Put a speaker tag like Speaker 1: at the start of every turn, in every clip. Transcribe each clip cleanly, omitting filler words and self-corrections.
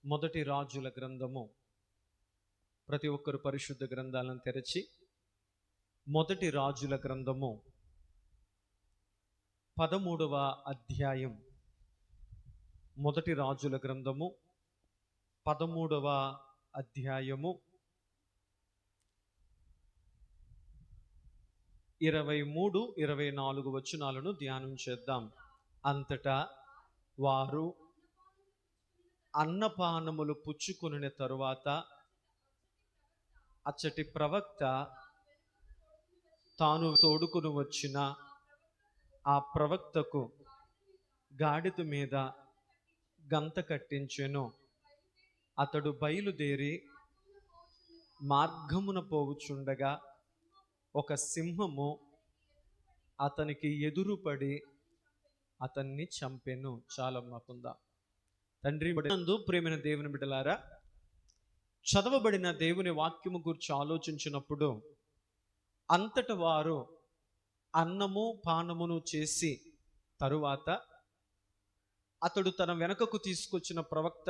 Speaker 1: మొదటి రాజుల గ్రంథము. ప్రతి ఒక్కరు పరిశుద్ధ గ్రంథాలను తెరచి మొదటి రాజుల గ్రంథము 13వ అధ్యాయం. మొదటి రాజుల గ్రంథము 13వ అధ్యాయము 23-24 వచనాలను ధ్యానం చేద్దాం. అంతటా వారు అన్నపానములు పుచ్చుకొనిన తరువాత అచ్చటి ప్రవక్త తాను తోడుకుని వచ్చిన ఆ ప్రవక్తకు గాడిద మీద గంత కట్టించెను. అతడు బయలుదేరి మార్గమున పోవుచుండగా ఒక సింహము అతనికి ఎదురుపడి అతన్ని చంపెను. చాలమ్మకుందా. తండ్రి నందు ప్రేమైన దేవుని బిడ్డలారా, చదవబడిన దేవుని వాక్యము గురించి ఆలోచించినప్పుడు అంతట వారు అన్నము పానమును చేసి తరువాత అతడు తన వెనకకు తీసుకొచ్చిన ప్రవక్త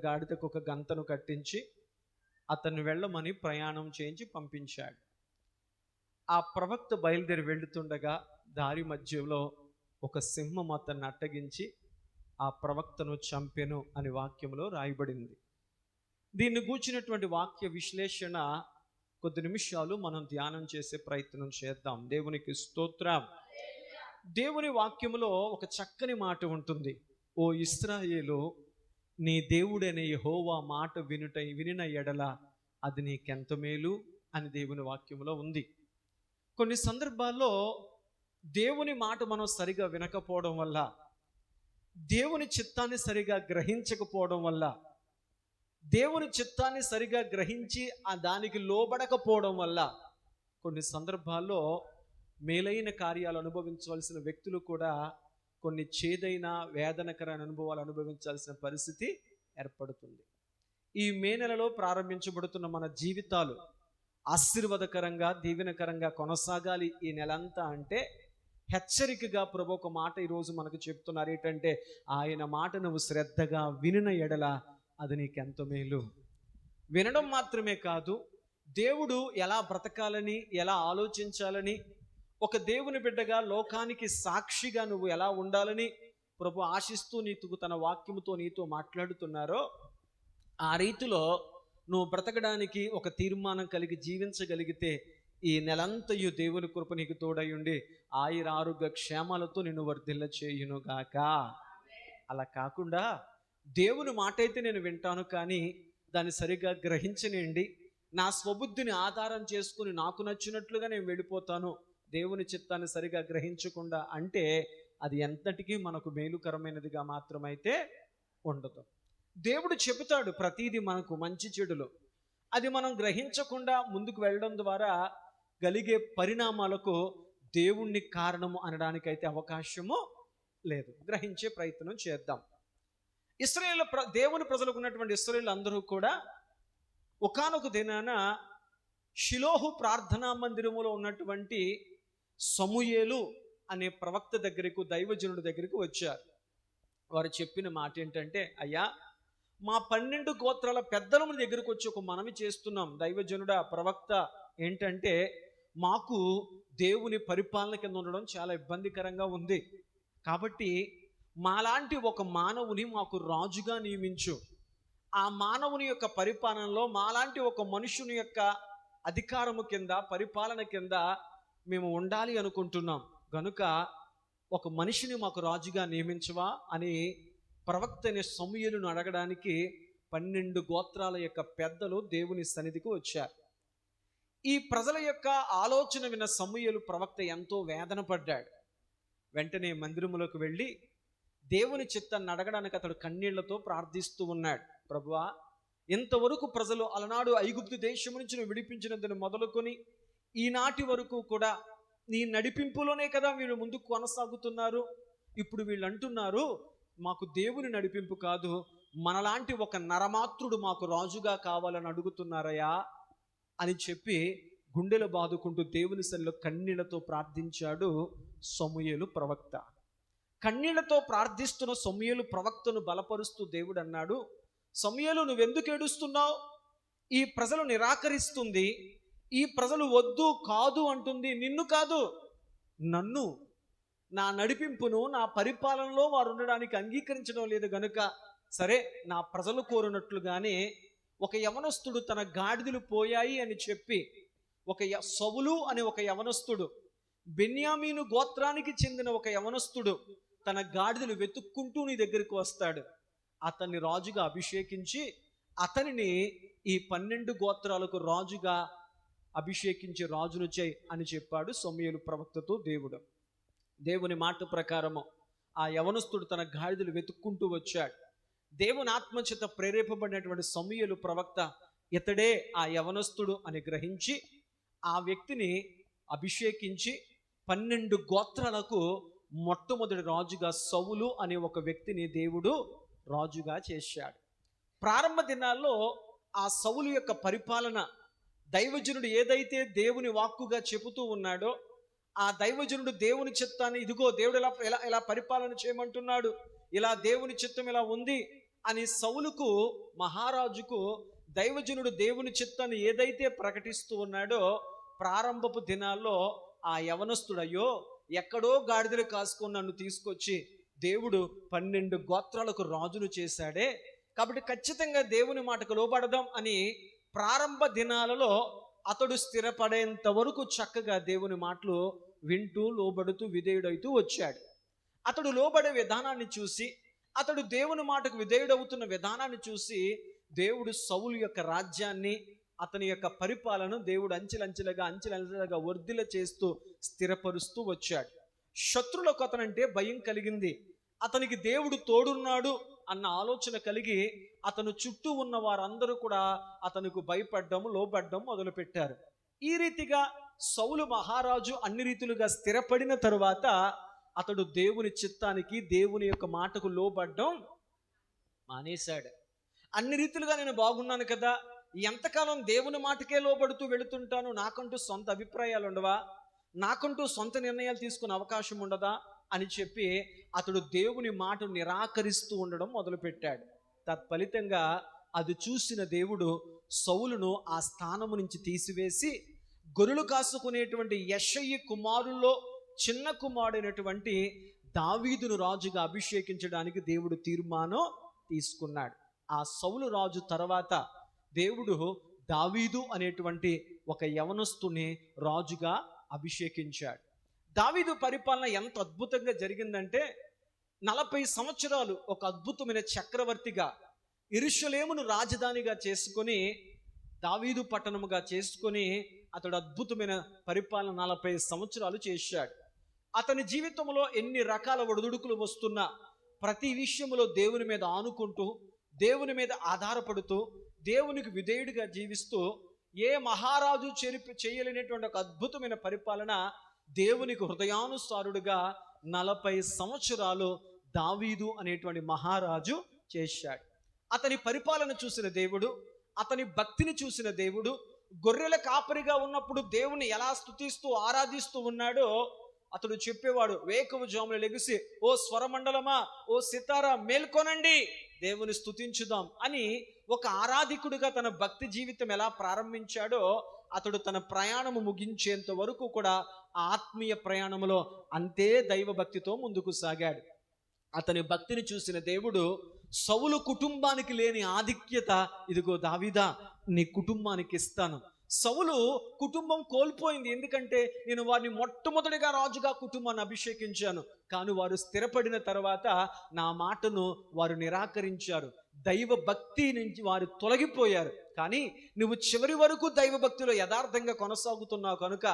Speaker 1: గాడిదకు ఒక గంతను కట్టించి అతన్ని వెళ్ళమని ప్రయాణం చేయించి పంపించాడు. ఆ ప్రవక్త బయలుదేరి వెళుతుండగా దారి మధ్యలో ఒక సింహం అతన్ని అట్టగించి ఆ ప్రవక్తను చంపెను అని వాక్యంలో రాయబడింది. దీన్ని గూర్చినటువంటి వాక్య విశ్లేషణ కొద్ది నిమిషాలు మనం ధ్యానం చేసే ప్రయత్నం చేద్దాం. దేవునికి స్తోత్రం. దేవుని వాక్యములో ఒక చక్కని మాట ఉంటుంది. ఓ ఇశ్రాయేలు, నీ దేవుడైన యెహోవా మాట వినిన ఎడల అది నీకెంత మేలు అని దేవుని వాక్యములో ఉంది. కొన్ని సందర్భాల్లో దేవుని మాట మనం సరిగా వినకపోవడం వల్ల, దేవుని చిత్తాన్ని సరిగా గ్రహించకపోవడం వల్ల, దేవుని చిత్తాన్ని సరిగా గ్రహించి ఆ దానికి లోబడకపోవడం వల్ల కొన్ని సందర్భాల్లో మేలైన కార్యాలు అనుభవించవలసిన వ్యక్తులు కూడా కొన్ని చేదైన వేదనకరమైన అనుభవాలు అనుభవించాల్సిన పరిస్థితి ఏర్పడుతుంది. ఈ మే నెలలో ప్రారంభించబడుతున్న మన జీవితాలు ఆశీర్వాదకరంగా దీవెనకరంగా కొనసాగాలి ఈ నెలంతా అంటే హెచ్చరికగా ప్రభు ఒక మాట ఈరోజు మనకు చెప్తున్నారు. ఏంటంటే, ఆయన మాట నువ్వు శ్రద్ధగా వినిన ఎడల అది నీకెంత మేలు. వినడం మాత్రమే కాదు, దేవుడు ఎలా బ్రతకాలని, ఎలా ఆలోచించాలని, ఒక దేవుని బిడ్డగా లోకానికి సాక్షిగా నువ్వు ఎలా ఉండాలని ప్రభు ఆశిస్తూ నీకు తన వాక్యముతో నీతో మాట్లాడుతున్నారో ఆ రీతిలో నువ్వు బ్రతకడానికి ఒక తీర్మానం కలిగి జీవించగలిగితే ఈ నెలంతయు దేవుని కృప నీకు తోడై ఉండి ఆయురారోగ్య క్షేమాలతో నిన్ను వర్ధిల్ల చేయునుగాక. అలా కాకుండా దేవుని మాట అయితే నేను వింటాను కానీ దాన్ని సరిగా గ్రహించనండి, నా స్వబుద్ధిని ఆధారం చేసుకుని నాకు నచ్చినట్లుగా నేను వెళ్ళిపోతాను, దేవుని చిత్తాన్ని సరిగా గ్రహించకుండా అంటే అది ఎంతటికీ మనకు మేలుకరమైనదిగా మాత్రమైతే ఉండదు. దేవుడు చెబుతాడు ప్రతీది మనకు మంచి చెడులు, అది మనం గ్రహించకుండా ముందుకు వెళ్ళడం ద్వారా కలిగే పరిణామాలకు దేవుణ్ణి కారణము అనడానికైతే అవకాశము లేదు. గ్రహించే ప్రయత్నం చేద్దాం. ఇశ్రాయేల్ దేవుని ప్రజలకు ఉన్నటువంటి ఇశ్రాయేల్ అందరూ కూడా ఒకానొక దినాన షిలోహు ప్రార్థనా మందిరములో ఉన్నటువంటి సమూయేలు అనే ప్రవక్త దగ్గరకు, దైవజనుడి దగ్గరికి వచ్చారు. వారు చెప్పిన మాట ఏంటంటే, అయ్యా, మా 12 గోత్రాల పెద్దల దగ్గరకు వచ్చి ఒక మనవి చేస్తున్నాం. దైవజనుడా, ప్రవక్త, ఏంటంటే మాకు దేవుని పరిపాలన కింద ఉండడం చాలా ఇబ్బందికరంగా ఉంది. కాబట్టి మాలాంటి ఒక మానవుని మాకు రాజుగా నియమించు. ఆ మానవుని యొక్క పరిపాలనలో మాలాంటి ఒక మనుషుని యొక్క అధికారము కింద, పరిపాలన కింద మేము ఉండాలి అనుకుంటున్నాం. గనుక ఒక మనిషిని మాకు రాజుగా నియమించవా అని ప్రవక్త అనే సమూయేలును అడగడానికి 12 గోత్రాల యొక్క పెద్దలు దేవుని సన్నిధికి వచ్చారు. ఈ ప్రజల యొక్క ఆలోచన విన్న సమూయేలు ప్రవక్త ఎంతో వేదన పడ్డాడు. వెంటనే మందిరములోకి వెళ్ళి దేవుని చిత్తాన్ని అడగడానికి అతడు కన్నీళ్లతో ప్రార్థిస్తూ ఉన్నాడు. ప్రభువా, ఇంతవరకు ప్రజలు అలనాడు ఐగుప్తు దేశం నుంచి నువ్వు విడిపించినందును మొదలుకొని ఈనాటి వరకు కూడా నీ నడిపింపులోనే కదా వీళ్ళు ముందుకు కొనసాగుతున్నారు. ఇప్పుడు వీళ్ళు అంటున్నారు, మాకు దేవుని నడిపింపు కాదు, మనలాంటి ఒక నరమాత్రుడు మాకు రాజుగా కావాలని అడుగుతున్నారయ్యా అని చెప్పి గుండెలు బాదుకుంటూ దేవుని సన్నిధిలో కన్నీళ్లతో ప్రార్థించాడు సమూయేలు ప్రవక్త. కన్నీళ్లతో ప్రార్థిస్తున్న సమూయేలు ప్రవక్తను బలపరుస్తూ దేవుడు అన్నాడు, సమూయేలు నువ్వెందుకు ఏడుస్తున్నావు? ఈ ప్రజలు నిరాకరిస్తుంది, ఈ ప్రజలు వద్దు కాదు అంటుంది, నిన్ను కాదు నన్ను, నా నడిపింపును, నా పరిపాలనలో వారు ఉండడానికి అంగీకరించడం లేదు గనుక సరే నా ప్రజలు కోరినట్లుగానే ఒక యవనస్తుడు తన గాడిదలు పోయాయి అని చెప్పి సౌలు అనే ఒక యవనస్తుడు, బెన్యామీను గోత్రానికి చెందిన ఒక యవనస్తుడు తన గాడిదలు వెతుక్కుంటూ నీ దగ్గరికి వస్తాడు. అతన్ని రాజుగా అభిషేకించి అతనిని ఈ 12 గోత్రాలకు రాజుగా అభిషేకించి రాజును చేయి అని చెప్పాడు సమూయేలు ప్రవక్తతో దేవుడు. దేవుని మాట ప్రకారము ఆ యవనస్తుడు తన గాడిదలు వెతుక్కుంటూ వచ్చాడు. దేవుని ఆత్మచేత ప్రేరేపబడినటువంటి సమూయేలు ప్రవక్త ఇతడే ఆ యవనస్తుడు అని గ్రహించి ఆ వ్యక్తిని అభిషేకించి 12 గోత్రాలకు మొట్టమొదటి రాజుగా సౌలు అనే ఒక వ్యక్తిని దేవుడు రాజుగా చేశాడు. ప్రారంభ దినాల్లో ఆ సౌలు యొక్క పరిపాలన, దైవజనుడు ఏదైతే దేవుని వాక్కుగా చెబుతూ ఉన్నాడో ఆ దైవజనుడు దేవుని చిత్తాన్ని, ఇదిగో దేవుడు ఎలా పరిపాలన చేయమంటున్నాడు, ఇలా దేవుని చిత్తం ఇలా ఉంది అని సౌలుకు, మహారాజుకు దైవజనుడు దేవుని చిత్తాన్ని ఏదైతే ప్రకటిస్తూ ఉన్నాడో ప్రారంభపు దినాల్లో ఆ యవనస్తుడయ్యో ఎక్కడో గాడిదలు కాసుకొని నన్ను తీసుకొచ్చి దేవుడు 12 గోత్రాలకు రాజును చేశాడే, కాబట్టి ఖచ్చితంగా దేవుని మాటకు లోబడదాం అని ప్రారంభ దినాలలో అతడు స్థిరపడేంత వరకు చక్కగా దేవుని మాటలు వింటూ లోబడుతూ విధేయుడవుతూ వచ్చాడు. అతడు లోబడే విధానాన్ని చూసి, అతడు దేవుని మాటకు విధేయుడవుతున్న విధానాన్ని చూసి దేవుడు సౌలు యొక్క రాజ్యాన్ని, అతని యొక్క పరిపాలన దేవుడు అంచెలంచెలుగా వర్ధిల్ల చేస్తూ స్థిరపరుస్తూ వచ్చాడు. శత్రులకు అతనంటే భయం కలిగింది. అతనికి దేవుడు తోడున్నాడు అన్న ఆలోచన కలిగి అతను చుట్టూ ఉన్న వారందరూ కూడా అతనికి భయపడ్డము, లోబడ్డం మొదలుపెట్టారు. ఈ రీతిగా సౌలు మహారాజు అన్ని రీతులుగా స్థిరపడిన తరువాత అతడు దేవుని చిత్తానికి, దేవుని యొక్క మాటకు లోబడ్డం మానేశాడు. అన్ని రీతులుగా నేను బాగున్నాను కదా, ఎంతకాలం దేవుని మాటకే లోబడుతూ వెళుతుంటాను, నాకంటూ సొంత అభిప్రాయాలు ఉండవా, నాకంటూ సొంత నిర్ణయాలు తీసుకునే అవకాశం ఉండదా అని చెప్పి అతడు దేవుని మాటను నిరాకరిస్తూ ఉండడం మొదలుపెట్టాడు. తత్ఫలితంగా అది చూసిన దేవుడు సౌలును ఆ స్థానము నుంచి తీసివేసి గొర్రెలు కాసుకునేటువంటి యెషయి కుమారుల్లో చిన్న కుమారుడైనటువంటి దావీదును రాజుగా అభిషేకించడానికి దేవుడు తీర్మానం తీసుకున్నాడు. ఆ సౌలు రాజు తర్వాత దేవుడు దావీదు అనేటువంటి ఒక యవనస్తుని రాజుగా అభిషేకించాడు. దావీదు పరిపాలన ఎంత అద్భుతంగా జరిగిందంటే 40 సంవత్సరాలు ఒక అద్భుతమైన చక్రవర్తిగా యెరూషలేమును రాజధానిగా చేసుకొని, దావీదు పట్టణముగా చేసుకొని అతడు అద్భుతమైన పరిపాలన 40 సంవత్సరాలు చేశాడు. అతని జీవితంలో ఎన్ని రకాల ఒడిదుడుకులు వస్తున్నా ప్రతి విషయంలో దేవుని మీద ఆనుకుంటూ, దేవుని మీద ఆధారపడుతూ, దేవునికి విధేయుడిగా జీవిస్తూ ఏ మహారాజు చేయలేనటువంటి ఒక అద్భుతమైన పరిపాలన దేవునికి హృదయానుసారుడుగా 40 సంవత్సరాలు దావీదు అనేటువంటి మహారాజు చేశాడు. అతని పరిపాలన చూసిన దేవుడు, అతని భక్తిని చూసిన దేవుడు, గొర్రెల కాపరిగా ఉన్నప్పుడు దేవుని ఎలా స్తుతిస్తూ ఆరాధిస్తూ ఉన్నాడో అతడు చెప్పేవాడు, వేకువజామున లెగిసి ఓ స్వరమండలమా, ఓ సితారా మేల్కొనండి, దేవుని స్తుతించుదాం అని ఒక ఆరాధికుడిగా తన భక్తి జీవితం ఎలా ప్రారంభించాడో అతడు తన ప్రయాణము ముగించేంత వరకు కూడా ఆత్మీయ ప్రయాణంలో అంతే దైవ భక్తితో ముందుకు సాగాడు. అతని భక్తిని చూసిన దేవుడు సౌలు కుటుంబానికి లేని ఆధిక్యత, ఇదిగో దావీదా నీ కుటుంబానికి ఇస్తాను. సౌలు కుటుంబం కోల్పోయింది, ఎందుకంటే నేను వారిని మొట్టమొదటిగా రాజుగా కుటుంబాన్ని అభిషేకించాను, కానీ వారు స్థిరపడిన తర్వాత నా మాటను వారు నిరాకరించారు, దైవ భక్తి నుంచి వారు తొలగిపోయారు. కానీ నువ్వు చివరి వరకు దైవ భక్తిలో యథార్థంగా కొనసాగుతున్నావు కనుక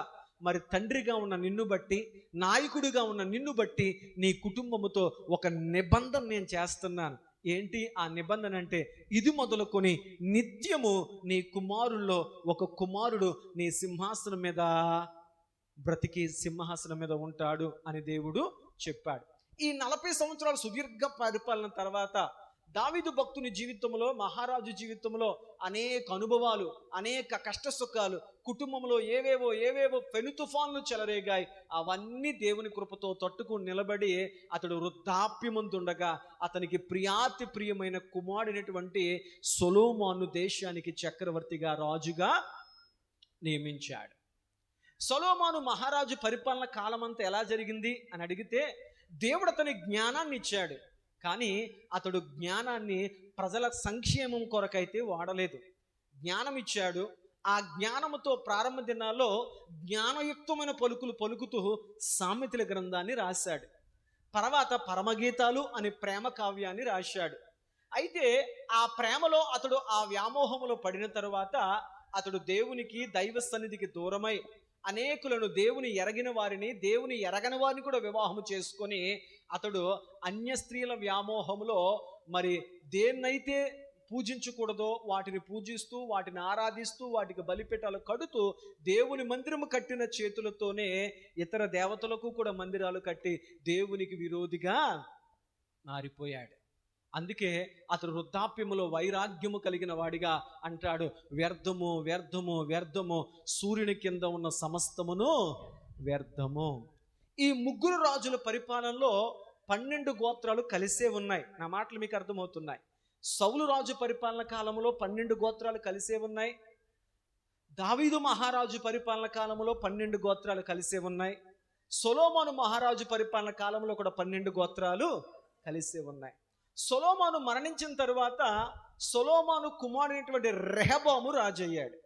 Speaker 1: మరి తండ్రిగా ఉన్న నిన్ను బట్టి, నాయకుడిగా ఉన్న నిన్ను బట్టి నీ కుటుంబముతో ఒక నిబంధన నేను చేస్తున్నాను. ఏంటి ఆ నిబంధన అంటే, ఇది మొదలుకొని నిత్యము నీ కుమారుల్లో ఒక కుమారుడు నీ సింహాసనం మీద బ్రతికి సింహాసనం మీద ఉంటాడు అని దేవుడు చెప్పాడు. ఈ 40 సంవత్సరాల సుదీర్ఘ పరిపాలన తర్వాత దావీదు భక్తుని జీవితంలో, మహారాజు జీవితంలో అనేక అనుభవాలు, అనేక కష్ట సుఖాలు, కుటుంబంలో ఏవేవో పెను తుఫాన్లు చెలరేగాయి. అవన్నీ దేవుని కృపతో తట్టుకుని నిలబడి అతడు వృద్ధాప్యమందుండగా అతనికి ప్రియాతి ప్రియమైన కుమారుడైనటువంటి సొలొమోను దేశానికి చక్రవర్తిగా, రాజుగా నియమించాడు. సొలొమోను మహారాజు పరిపాలన కాలమంతా ఎలా జరిగింది అని అడిగితే, దేవుడు అతని జ్ఞానాన్ని ఇచ్చాడు, కానీ అతడు జ్ఞానాన్ని ప్రజల సంక్షేమం కొరకైతే వాడలేదు. జ్ఞానం ఇచ్చాడు, ఆ జ్ఞానముతో ప్రారంభ దినాల్లో జ్ఞానయుక్తమైన పలుకులు పలుకుతూ సామెతల గ్రంథాన్ని రాశాడు. తర్వాత పరమగీతాలు అనే ప్రేమ కావ్యాన్ని రాశాడు. అయితే ఆ ప్రేమలో అతడు ఆ వ్యామోహంలో పడిన తరువాత అతడు దేవునికి, దైవ సన్నిధికి దూరమై అనేకులను, దేవుని ఎరగిన వారిని, దేవుని ఎరగని వారిని కూడా వివాహం చేసుకొని అతడు అన్య స్త్రీల వ్యామోహంలో మరి దేన్నైతే పూజించకూడదో వాటిని పూజిస్తూ, వాటిని ఆరాధిస్తూ, వాటికి బలిపీఠాలు కడుతూ, దేవుని మందిరము కట్టిన చేతులతోనే ఇతర దేవతలకు కూడా మందిరాలు కట్టి దేవునికి విరోధిగా మారిపోయాడు. అందుకే అతడు వృద్ధాప్యములో వైరాగ్యము కలిగిన వాడిగా అంటాడు, వ్యర్థము వ్యర్థము వ్యర్థము, సూర్యుని కింద ఉన్న సమస్తమును వ్యర్థము. ఈ ముగ్గురు రాజుల పరిపాలనలో 12 గోత్రాలు కలిసే ఉన్నాయి. నా మాటలు మీకు అర్థమవుతున్నాయి. సౌలు రాజు పరిపాలన కాలంలో 12 గోత్రాలు కలిసే ఉన్నాయి. దావీదు మహారాజు పరిపాలన కాలంలో 12 గోత్రాలు కలిసే ఉన్నాయి. సొలొమోను మహారాజు పరిపాలన కాలంలో కూడా 12 గోత్రాలు కలిసే ఉన్నాయి. సొలొమోను మరణించిన తరువాత సొలొమోను కుమారుడైనటువంటి రెహబాము రాజు అయ్యాడు.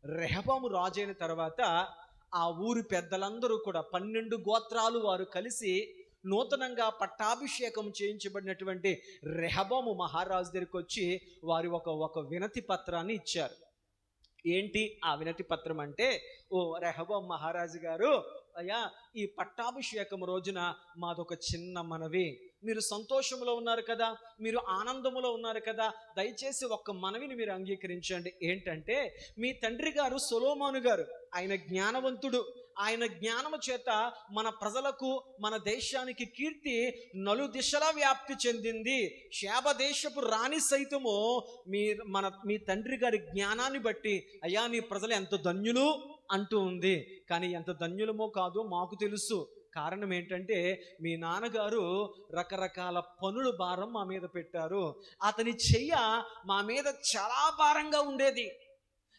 Speaker 1: రెహబాము రాజు అయిన తర్వాత ఆ ఊరి పెద్దలందరూ కూడా 12 గోత్రాలు వారు కలిసి నూతనంగా పట్టాభిషేకం చేయించబడినటువంటి రెహబాము మహారాజు దగ్గరికి వచ్చి వారి ఒక వినతి పత్రాన్ని ఇచ్చారు. ఏంటి ఆ వినతి పత్రం అంటే, ఓ రెహబాము మహారాజు గారు, అయ్యా, ఈ పట్టాభిషేకం రోజున మాదొక చిన్న మనవి. మీరు సంతోషంలో ఉన్నారు కదా, మీరు ఆనందములో ఉన్నారు కదా, దయచేసి ఒక్క మనవిని మీరు అంగీకరించండి. ఏంటంటే, మీ తండ్రి గారు సొలొమోను గారు, ఆయన జ్ఞానవంతుడు. ఆయన జ్ఞానము చేత మన ప్రజలకు, మన దేశానికి కీర్తి నలుదిశలా వ్యాప్తి చెందింది. శాబ దేశపు రాణి సైతము మీ తండ్రి గారి జ్ఞానాన్ని బట్టి, అయ్యా నీ ప్రజలు ఎంత ధన్యులు అంటూ ఉంది. కానీ ఎంత ధన్యులమో కాదో మాకు తెలుసు. కారణం ఏంటంటే, మీ నాన్నగారు రకరకాల పనుల భారం మా మీద పెట్టారు. అతని చెయ్య మా మీద చాలా భారంగా ఉండేది.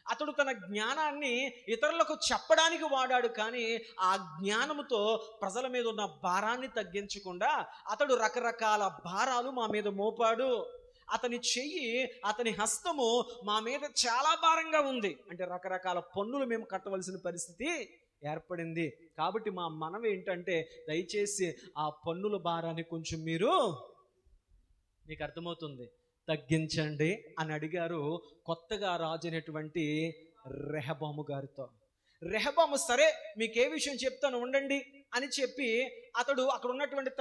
Speaker 1: అతడు తన జ్ఞానాన్ని ఇతరులకు చెప్పడానికి వాడాడు, కానీ ఆ జ్ఞానముతో ప్రజల మీద ఉన్న భారాన్ని తగ్గించకుండా అతడు రకరకాల భారాలు మా మీద మోపాడు. అతని చెయ్యి, అతని హస్తము మా మీద చాలా భారంగా ఉంది. అంటే రకరకాల పన్నులు మేము కట్టవలసిన పరిస్థితి ఏర్పడింది. కాబట్టి మా మనవి ఏంటంటే, దయచేసి ఆ పన్నుల భారాన్ని కొంచెం మీకు అర్థమవుతుంది, తగ్గించండి అని అడిగారు కొత్తగా రాజైనటువంటి రెహబాము గారితో. రెహబాము సరే మీకే విషయం చెప్తాను ఉండండి అని చెప్పి అతడు అక్కడ ఉన్నటువంటి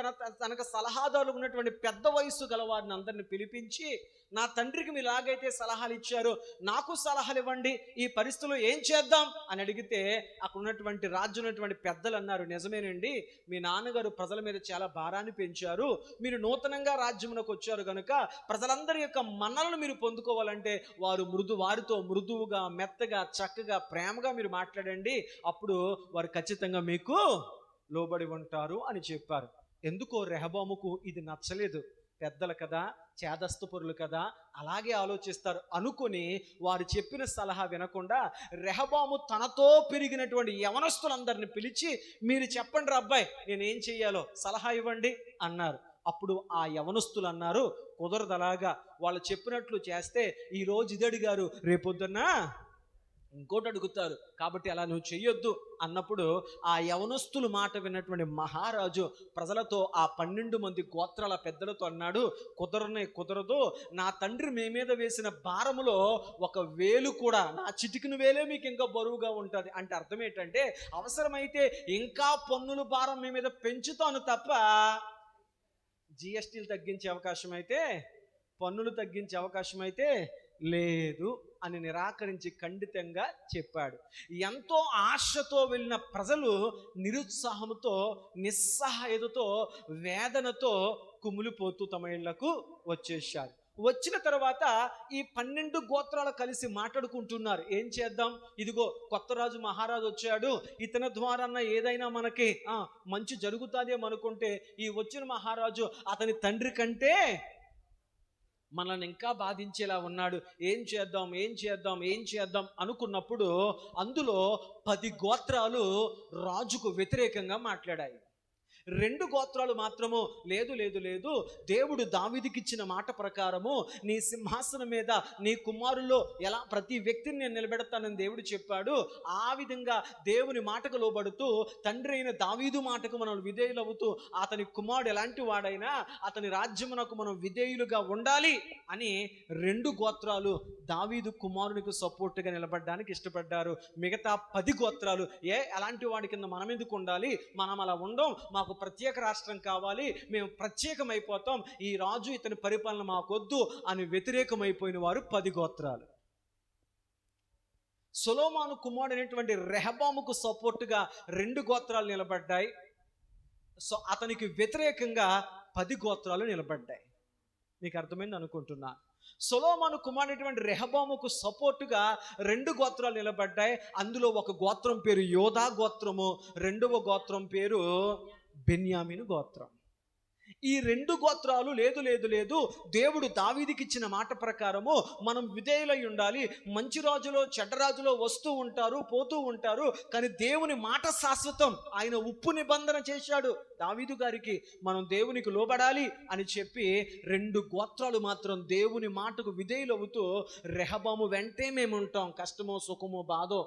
Speaker 1: తనకు సలహాదారులు ఉన్నటువంటి పెద్ద వయస్సు గలవారిని అందరిని పిలిపించి, నా తండ్రికి మీరు ఎలాగైతే సలహాలు ఇచ్చారో నాకు సలహాలు ఇవ్వండి, ఈ పరిస్థితుల్లో ఏం చేద్దాం అని అడిగితే అక్కడ ఉన్నటువంటి రాజు ఉన్నటువంటి పెద్దలు అన్నారు, నిజమేనండి, మీ నాన్నగారు ప్రజల మీద చాలా భారాన్ని పెంచారు. మీరు నూతనంగా రాజ్యంలోకి వచ్చారు కనుక ప్రజలందరి యొక్క మన్నలను మీరు పొందుకోవాలంటే వారితో మృదువుగా, మెత్తగా, చక్కగా, ప్రేమగా మీరు మాట్లాడండి. అప్పుడు వారు ఖచ్చితంగా మీకు లోబడి ఉంటారు అని చెప్పారు. ఎందుకో రెహబాముకు ఇది నచ్చలేదు. పెద్దలు కదా, చేదస్తపురులు కదా, అలాగే ఆలోచిస్తారు అనుకుని వారు చెప్పిన సలహా వినకుండా రెహబాము తనతో పెరిగినటువంటి యవనస్తులందరిని పిలిచి, మీరు చెప్పండి రా అబ్బాయి, నేనేం చెయ్యాలో సలహా ఇవ్వండి అన్నారు. అప్పుడు ఆ యవనస్తులు అన్నారు, కుదరదు, అలాగా వాళ్ళు చెప్పినట్లు చేస్తే ఈరోజు ఇది అడిగారు, రేపొద్దున్న ఇంకోటి అడుగుతారు, కాబట్టి అలా నువ్వు చెయ్యొద్దు అన్నప్పుడు ఆ యవనస్తులు మాట విన్నటువంటి మహారాజు ప్రజలతో, ఆ 12 మంది గోత్రాల పెద్దలతో అన్నాడు, కుదరదు, నా తండ్రి మీ మీద వేసిన భారములో 1 వేలు కూడా, నా చిటికిన వేలే మీకు ఇంకా బరువుగా ఉంటుంది. అంటే అర్థం ఏంటంటే, అవసరమైతే ఇంకా పన్నుల భారం మీ మీద పెంచుతాను తప్ప జిఎస్టీలు తగ్గించే అవకాశం అయితే, పన్నులు తగ్గించే అవకాశం అయితే లేదు అని నిరాకరించి ఖండితంగా చెప్పాడు. ఎంతో ఆశతో వెళ్ళిన ప్రజలు నిరుత్సాహంతో, నిస్సహాయతతో, వేదనతో కుమిలిపోతూ తమ ఇళ్లకు వచ్చేశారు. వచ్చిన తర్వాత ఈ 12 గోత్రాలు కలిసి మాట్లాడుకుంటున్నారు, ఏం చేద్దాం, ఇదిగో కొత్త రాజు మహారాజు వచ్చాడు, ఇతని ద్వారా ఏదైనా మనకి మంచి జరుగుతుందేమో అనుకుంటే ఈ వచ్చిన మహారాజు అతని తండ్రి కంటే మనల్ని ఇంకా బాధించేలా ఉన్నాడు, ఏం చేద్దాం ఏం చేద్దాం ఏం చేద్దాం అనుకున్నప్పుడు అందులో 10 గోత్రాలు రాజుకు వ్యతిరేకంగా మాట్లాడాయి. 2 గోత్రాలు మాత్రము లేదు లేదు లేదు, దేవుడు దావీదుకి ఇచ్చిన మాట ప్రకారము నీ సింహాసనం మీద నీ కుమారుల్లో ఎలా ప్రతి వ్యక్తిని నేను నిలబెడతానని దేవుడు చెప్పాడు, ఆ విధంగా దేవుని మాటకు లోబడుతూ తండ్రి అయిన దావీదు మాటకు మనం విధేయులవుతూ అతని కుమారుడు ఎలాంటి వాడైనా అతని రాజ్యమునకు మనం విధేయులుగా ఉండాలి అని 2 గోత్రాలు దావీదు కుమారునికి సపోర్ట్గా నిలబడడానికి ఇష్టపడ్డారు. మిగతా 10 గోత్రాలు ఎలాంటి వాడి కింద మనం ఎందుకు ఉండాలి, మనం అలా ఉండం, మాకు ప్రత్యేక రాష్ట్రం కావాలి, మేము ప్రత్యేకమైపోతాం, ఈ రాజు ఇతని పరిపాలన మాకొద్దు అని వ్యతిరేకమైపోయిన వారు 10 గోత్రాలు. సొలొమోను కుమారుడు అనేటువంటి రెహబాముకు సపోర్టుగా 2 గోత్రాలు నిలబడ్డాయి. సో అతనికి వ్యతిరేకంగా 10 గోత్రాలు నిలబడ్డాయి. మీకు అర్థమైంది అనుకుంటున్నా. సొలొమోను కుమారుడైనటువంటి రెహబాముకు సపోర్టుగా 2 గోత్రాలు నిలబడ్డాయి. అందులో ఒక గోత్రం పేరు యోధా గోత్రము, రెండవ గోత్రం పేరు బెన్యామీను గోత్రం. ఈ 2 గోత్రాలు లేదు లేదు లేదు, దేవుడు దావీదుకి ఇచ్చిన మాట ప్రకారము మనం విధేయులై ఉండాలి, మంచి రాజులో చెడ్డ రాజులో వస్తూ ఉంటారు పోతూ ఉంటారు, కానీ దేవుని మాట శాశ్వతం, ఆయన ఉప్పు నిబంధన చేశాడు దావీదు గారికి, మనం దేవునికి లోబడాలి అని చెప్పి 2 గోత్రాలు మాత్రం దేవుని మాటకు విధేయులవుతూ రెహబాము వెంటే మేము ఉంటాం, కష్టమో సుఖమో బాధో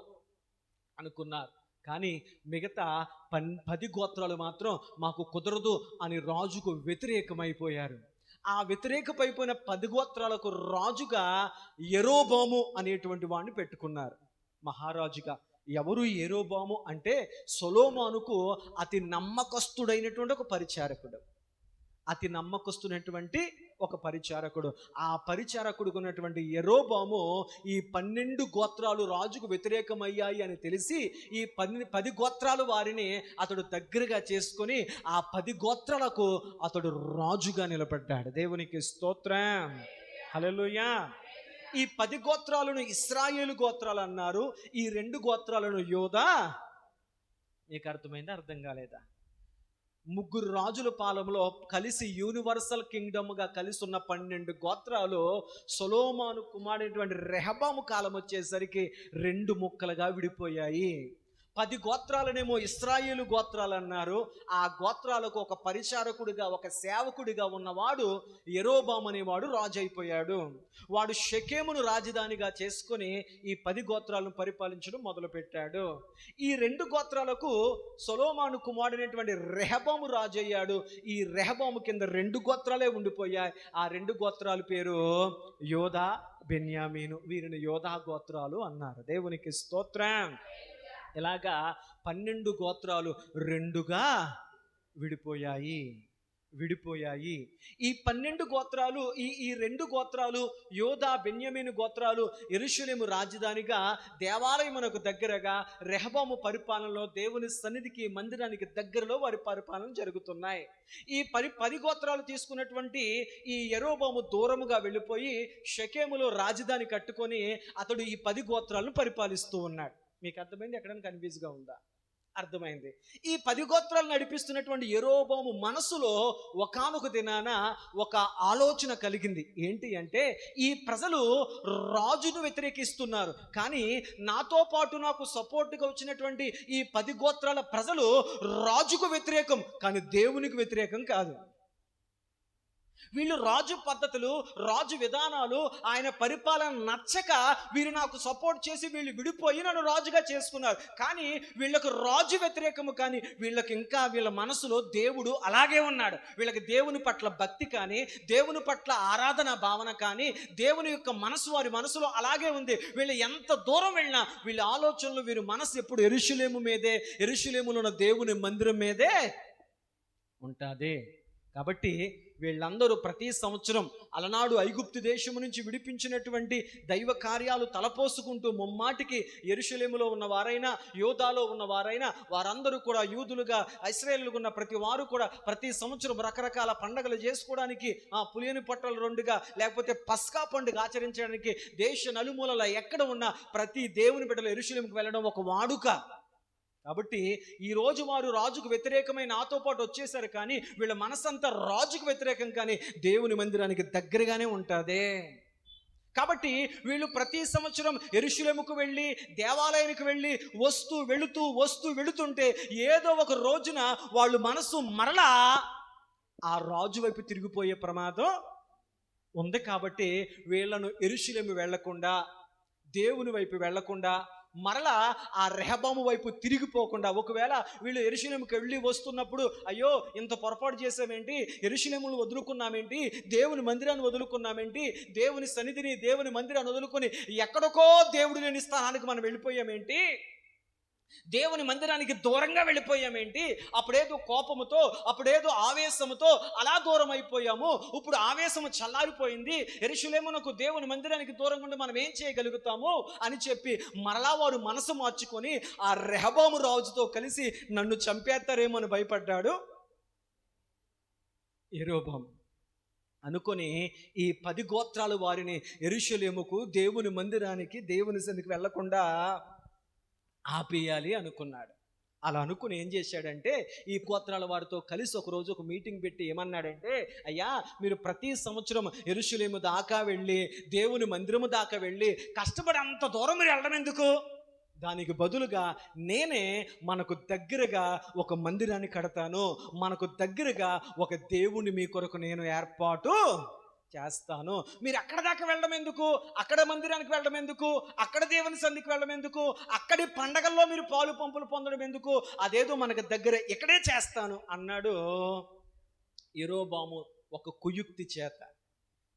Speaker 1: అనుకున్నారు. కానీ మిగతా 10 గోత్రాలు మాత్రం మాకు కుదరదు అని రాజుకు వ్యతిరేకమైపోయారు. ఆ వ్యతిరేకమైపోయిన 10 గోత్రాలకు రాజుగా యెరోబాము అనేటువంటి వాడిని పెట్టుకున్నారు మహారాజుగా. ఎవరు యెరోబాము అంటే సొలొమోనుకు అతి నమ్మకస్తుడైనటువంటి ఒక పరిచారకుడు, అతి నమ్మకస్తున్నటువంటి ఒక పరిచారకుడు. ఆ పరిచారకుడు ఉన్నటువంటి యెరోబాము ఈ 12 గోత్రాలు రాజుకు వ్యతిరేకమయ్యాయి అని తెలిసి ఈ 10 గోత్రాలు వారిని అతడు దగ్గరగా చేసుకొని ఆ 10 గోత్రాలకు అతడు రాజుగా నిలబడ్డాడు. దేవునికి స్తోత్రం, హల్లెలూయా. ఈ 10 గోత్రాలను ఇశ్రాయేలు గోత్రాలు అన్నారు, ఈ 2 గోత్రాలను యోధా. మీకు అర్థమైందా, అర్థం కాలేదా? 3 రాజుల పాలనలో కలిసి యూనివర్సల్ కింగ్డమ్గా కలిసి ఉన్న 12 గోత్రాలు సొలొమోను కుమారుడైనటువంటి రెహబాము కాలం వచ్చేసరికి 2 ముక్కలుగా విడిపోయాయి. 10 గోత్రాలనేమో ఇశ్రాయేలు గోత్రాలు అన్నారు. ఆ గోత్రాలకు ఒక పరిచారకుడిగా ఒక సేవకుడిగా ఉన్నవాడు యెరోబాము అనేవాడు రాజు అయిపోయాడు. వాడు షెకెమును రాజధానిగా చేసుకొని ఈ 10 గోత్రాలను పరిపాలించడం మొదలుపెట్టాడు. ఈ 2 గోత్రాలకు సొలొమోను కుమారుడైనటువంటి రెహబాము రాజు అయ్యాడు. ఈ రెహబాము కింద 2 గోత్రాలే ఉండిపోయాయి. ఆ 2 గోత్రాల పేరు యోధా బెన్యామీను, వీరిని యోధా గోత్రాలు అన్నారు. దేవునికి స్తోత్రం. ఇలాగా 12 గోత్రాలు 2గా విడిపోయాయి. ఈ 12 గోత్రాలు ఈ 2 గోత్రాలు యోధా బెన్యామీను గోత్రాలు యెరూషలేము రాజధానిగా, దేవాలయమునకు దగ్గరగా, రెహబాము పరిపాలనలో దేవుని సన్నిధికి మందిరానికి దగ్గరలో వారి పరిపాలన జరుగుతున్నాయి. ఈ 10 గోత్రాలు తీసుకున్నటువంటి ఈ యెరోబాము దూరముగా వెళ్ళిపోయి షెకెములో రాజధాని కట్టుకొని అతడు ఈ 10 గోత్రాలను పరిపాలిస్తూ ఉన్నాడు. మీకు అర్థమైంది? ఎక్కడైనా కన్ఫ్యూజ్గా ఉందా? అర్థమైంది. ఈ 10 గోత్రాలు నడిపిస్తున్నటువంటి యెరోబాము మనసులో ఒకానొక దినాన ఒక ఆలోచన కలిగింది. ఏంటి అంటే, ఈ ప్రజలు రాజును వ్యతిరేకిస్తున్నారు, కానీ నాతో పాటు నాకు సపోర్ట్గా వచ్చినటువంటి ఈ 10 గోత్రాల ప్రజలు రాజుకు వ్యతిరేకం, కానీ దేవునికి వ్యతిరేకం కాదు. వీళ్ళు రాజు పద్ధతులు, రాజు విధానాలు, ఆయన పరిపాలన నచ్చక వీరు నాకు సపోర్ట్ చేసి వీళ్ళు విడిపోయి నన్ను రాజుగా చేసుకున్నారు. కానీ వీళ్ళకు రాజు వ్యతిరేకము, కానీ వీళ్ళకి ఇంకా వీళ్ళ మనసులో దేవుడు అలాగే ఉన్నాడు. వీళ్ళకి దేవుని పట్ల భక్తి కానీ, దేవుని పట్ల ఆరాధన భావన కానీ, దేవుని యొక్క మనసు వారి మనసులో అలాగే ఉంది. వీళ్ళు ఎంత దూరం వెళ్ళినా వీళ్ళ ఆలోచనలు, వీరి మనసు ఎప్పుడు యెరూషలేము మీదే, యెరూషలేములో ఉన్న దేవుని మందిరం మీదే ఉంటుంది. కాబట్టి వీళ్ళందరూ ప్రతి సంవత్సరం అలనాడు ఐగుప్తు దేశము నుంచి విడిపించినటువంటి దైవ కార్యాలు తలపోసుకుంటూ ముమ్మాటికి యెరూషలేములో ఉన్న వారైనా యోధాలో ఉన్న వారైనా వారందరూ కూడా యూదులుగా ఇశ్రాయేలుగా ఉన్న ప్రతి వారు కూడా ప్రతి సంవత్సరం రకరకాల పండుగలు చేసుకోవడానికి పులియని పట్టలు రెండుగా లేకపోతే పస్కా పండుగ ఆచరించడానికి దేశ నలుమూలల ఎక్కడ ఉన్న ప్రతి దేవుని బిడ్డలు యెరూషలేముకు వెళ్ళడం ఒక వాడుక. కాబట్టి ఈరోజు వారు రాజుకు వ్యతిరేకమైన నాతో పాటు వచ్చేసారు, కానీ వీళ్ళ మనసంతా రాజుకు వ్యతిరేకం, కానీ దేవుని మందిరానికి దగ్గరగానే ఉంటుంది. కాబట్టి వీళ్ళు ప్రతి సంవత్సరం యెరూషలేముకు వెళ్ళి దేవాలయానికి వెళ్ళి వస్తూ వెళుతుంటే ఏదో ఒక రోజున వాళ్ళు మనసు మరలా ఆ రాజు వైపు తిరిగిపోయే ప్రమాదం ఉంది. కాబట్టి వీళ్ళను యెరూషలేము వెళ్లకుండా, దేవుని వైపు వెళ్లకుండా, మరలా ఆ రెహబాము వైపు తిరిగిపోకుండా, ఒకవేళ వీళ్ళు యెరూషలేముకి వెళ్ళి వస్తున్నప్పుడు అయ్యో ఇంత పొరపాటు చేసామేంటి, యెరూషలేమును వదులుకున్నామేంటి, దేవుని మందిరాన్ని వదులుకున్నామేంటి, దేవుని సన్నిధిని దేవుని మందిరాన్ని వదులుకొని ఎక్కడికో దేవుడు లేని స్థానానికి మనం వెళ్ళిపోయామేంటి, దేవుని మందిరానికి దూరంగా వెళ్ళిపోయామేంటి, అప్పుడేదో కోపముతో అప్పుడేదో ఆవేశముతో అలా దూరం అయిపోయాము, ఇప్పుడు ఆవేశము చల్లారిపోయింది, యెరూషలేమునకు దేవుని మందిరానికి దూరంగా ఉండి మనం ఏం చేయగలుగుతాము అని చెప్పి మరలా వారు మనసు మార్చుకొని ఆ రెహబాము రాజుతో కలిసి నన్ను చంపేస్తారేమో అని భయపడ్డాడు యెరోబాము. అనుకొని ఈ 10 గోత్రాలు వారిని యెరూషలేముకు దేవుని మందిరానికి దేవుని సన్నిధికి వెళ్లకుండా ఆపేయాలి అనుకున్నాడు. అలా అనుకుని ఏం చేశాడంటే ఈ గోత్రాల వారితో కలిసి ఒకరోజు ఒక మీటింగ్ పెట్టి ఏమన్నాడంటే, అయ్యా మీరు ప్రతి సంవత్సరం యెరూషలేము దాకా వెళ్ళి దేవుని మందిరము దాకా వెళ్ళి కష్టపడి అంత దూరం మీరు వెళ్ళడం ఎందుకు, దానికి బదులుగా నేనే మనకు దగ్గరగా ఒక మందిరాన్ని కడతాను, మనకు దగ్గరగా ఒక దేవుని మీ కొరకు నేను ఏర్పాటు చేస్తాను, మీరు అక్కడ దాకా వెళ్ళడం ఎందుకు, అక్కడ మందిరానికి వెళ్ళడం ఎందుకు, అక్కడ దేవుని సన్నిధికి వెళ్ళడం ఎందుకు, అక్కడి పండగల్లో మీరు పాలు పంపులు పొందడం ఎందుకు, అదేదో మనకు దగ్గర ఇక్కడే చేస్తాను అన్నాడు యెరోబాము ఒక కుయుక్తి చేత.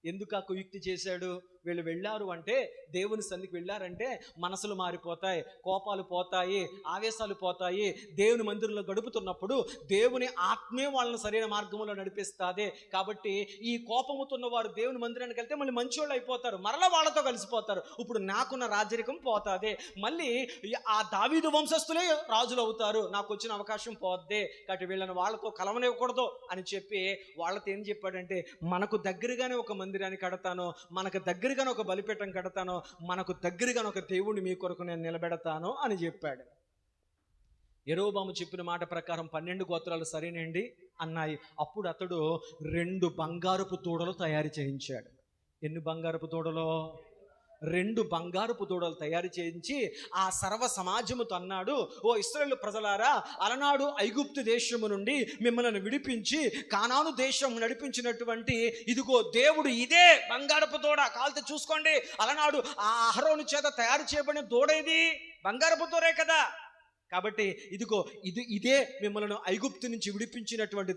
Speaker 1: ఎందుకు ఆ కుయుక్తి చేశాడు? వీళ్ళు వెళ్ళారు అంటే దేవుని సన్నిధికి వెళ్ళారంటే మనసులు మారిపోతాయి, కోపాలు పోతాయి, ఆవేశాలు పోతాయి. దేవుని మందిరంలో గడుపుతున్నప్పుడు దేవుని ఆత్మే వాళ్ళని సరైన మార్గంలో నడిపిస్తుంది. కాబట్టి ఈ కోపముతున్న వారు దేవుని మందిరానికి వెళ్తే మళ్ళీ మంచోళ్ళు అయిపోతారు, మరలా వాళ్ళతో కలిసిపోతారు. ఇప్పుడు నాకున్న రాజరికం పోతుంది, మళ్ళీ ఆ దావీదు వంశస్థులే రాజులు అవుతారు, నాకు వచ్చిన అవకాశం పోద్ది, కాబట్టి వీళ్ళని వాళ్ళతో కలవనివ్వకూడదు అని చెప్పి వాళ్ళతో ఏం చెప్పాడంటే, మనకు దగ్గరగానే ఒక మందిరాన్ని కడతాను, మనకు దగ్గరగానే ఒక బలిపీఠం కడతాను, మనకు దగ్గరగానే ఒక దేవుడిని మీ కొరకు నేను నిలబెడతాను అని చెప్పాడు. యెరోబాము చెప్పిన మాట ప్రకారం 12 గోత్రాలు సరేనండి అన్నాయి. అప్పుడు అతడు 2 బంగారపు తోడలు తయారు చేయించాడు. ఎన్ని బంగారపు తోడలో? 2 బంగారపు దూడలు తయారు చేయించి ఆ సర్వ సమాజముతో అన్నాడు, ఓ ఇశ్రాయేలు ప్రజలారా, అలనాడు ఐగుప్తు దేశము నుండి మిమ్మల్ని విడిపించి కానాను దేశం నడిపించినటువంటి ఇదిగో దేవుడు ఇదే బంగారపు దూడ, కాల్తో చూసుకోండి. అలనాడు ఆ అహరోను చేత తయారు చేయబడిన దూడ ఇది బంగారపు దూడే కదా, కాబట్టి ఇదే మిమ్మల్ని ఐగుప్తు నుంచి విడిపించినటువంటి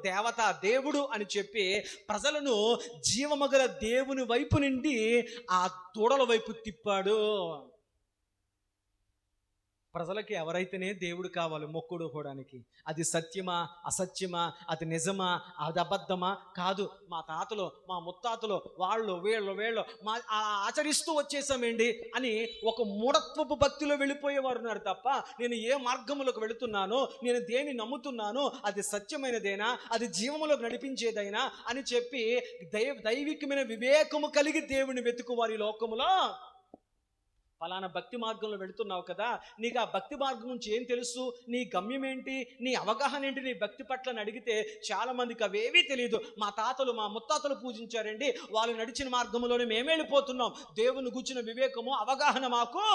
Speaker 1: దేవత దేవుడు అని చెప్పి ప్రజలను జీవమగల దేవుని వైపు నుండి ఆ దూడల వైపు తిప్పాడు. ప్రజలకి ఎవరైతేనే దేవుడు కావాలి మొక్కుడు పోవడానికి, అది సత్యమా అసత్యమా, అది నిజమా అది అబద్ధమా కాదు, మా తాతలు మా ముత్తాతలు వాళ్ళు వీళ్ళు మా ఆచరిస్తూ వచ్చేసామేంటి అని ఒక మూఢత్వపు భక్తిలో వెళ్ళిపోయేవారు ఉన్నారు తప్ప, నేను ఏ మార్గములకు వెళుతున్నానో, నేను దేన్ని నమ్ముతున్నానో అది సత్యమైనదేనా, అది జీవములోకి నడిపించేదైనా అని చెప్పి దైవికమైన వివేకము కలిగి దేవుని వెతుకు వారి లోకములో. ఫలానా భక్తి మార్గంలో వెళుతున్నావు కదా, నీకు ఆ భక్తి మార్గం నుంచి ఏం తెలుసు, నీ గమ్యం ఏంటి, నీ అవగాహన ఏంటి నీ భక్తి పట్ల అని అడిగితే చాలా మందికి అవేవీ తెలియదు. మా తాతలు మా ముత్తాతలు పూజించారండి, వాళ్ళు నడిచిన మార్గంలోనే మేము వెళ్ళిపోతున్నాం, దేవుని గుచ్చిన వివేకము అవగాహన మాకు.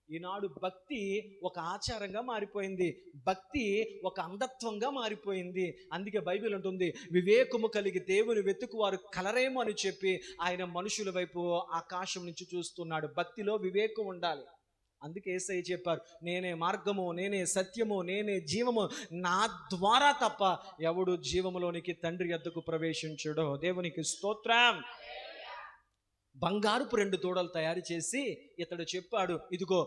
Speaker 1: ఈనాడు భక్తి ఒక ఆచారంగా మారిపోయింది, భక్తి ఒక అంధత్వంగా మారిపోయింది. అందుకే బైబిల్ ఉంటుంది, వివేకము కలిగి దేవుని వెతుకు వారు కలరేమో అని చెప్పి ఆయన మనుషుల వైపు ఆకాశం నుంచి చూస్తున్నాడు. భక్తిలో వివేకం ఉండాలి. అందుకే యేసయ్య చెప్పారు, నేనే మార్గము, నేనే సత్యము, నేనే జీవము, నా ద్వారా తప్ప ఎవడు జీవములోనికి తండ్రి యొద్దకు ప్రవేశించుడో. దేవునికి స్తోత్రం. బంగారపు 2 దూడలు తయారు చేసి ఇతడు చెప్పాడు, ఇదిగో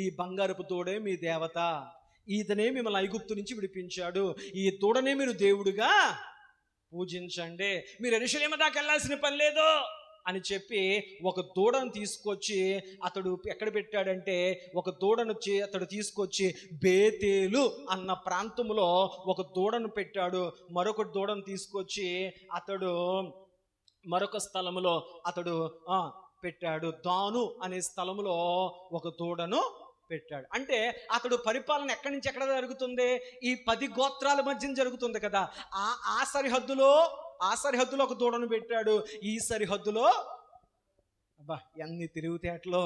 Speaker 1: ఈ బంగారపు దూడే మీ దేవత, ఈతనే మిమ్మల్ని ఐగుప్తు నుంచి విడిపించాడు, ఈ దూడనే మీరు దేవుడుగా పూజించండి, మీరు యెరూషలేము దాకా వెళ్ళాల్సిన పని లేదు అని చెప్పి ఒక దూడను తీసుకొచ్చి అతడు ఎక్కడ పెట్టాడంటే, ఒక దూడను అతడు తీసుకొచ్చి బేతేలు అన్న ప్రాంతంలో ఒక దూడను పెట్టాడు. మరొక దూడను తీసుకొచ్చి అతడు మరొక స్థలంలో అతడు పెట్టాడు. దాను అనే స్థలంలో ఒక దూడను పెట్టాడు. అంటే అతడు పరిపాలన ఎక్కడి నుంచి ఎక్కడ జరుగుతుంది? ఈ 10 గోత్రాల మధ్యన జరుగుతుంది కదా. ఆ సరిహద్దులో ఒక దూడను పెట్టాడు. ఈ సరిహద్దులో ఎన్ని తిరుగుతేటలో,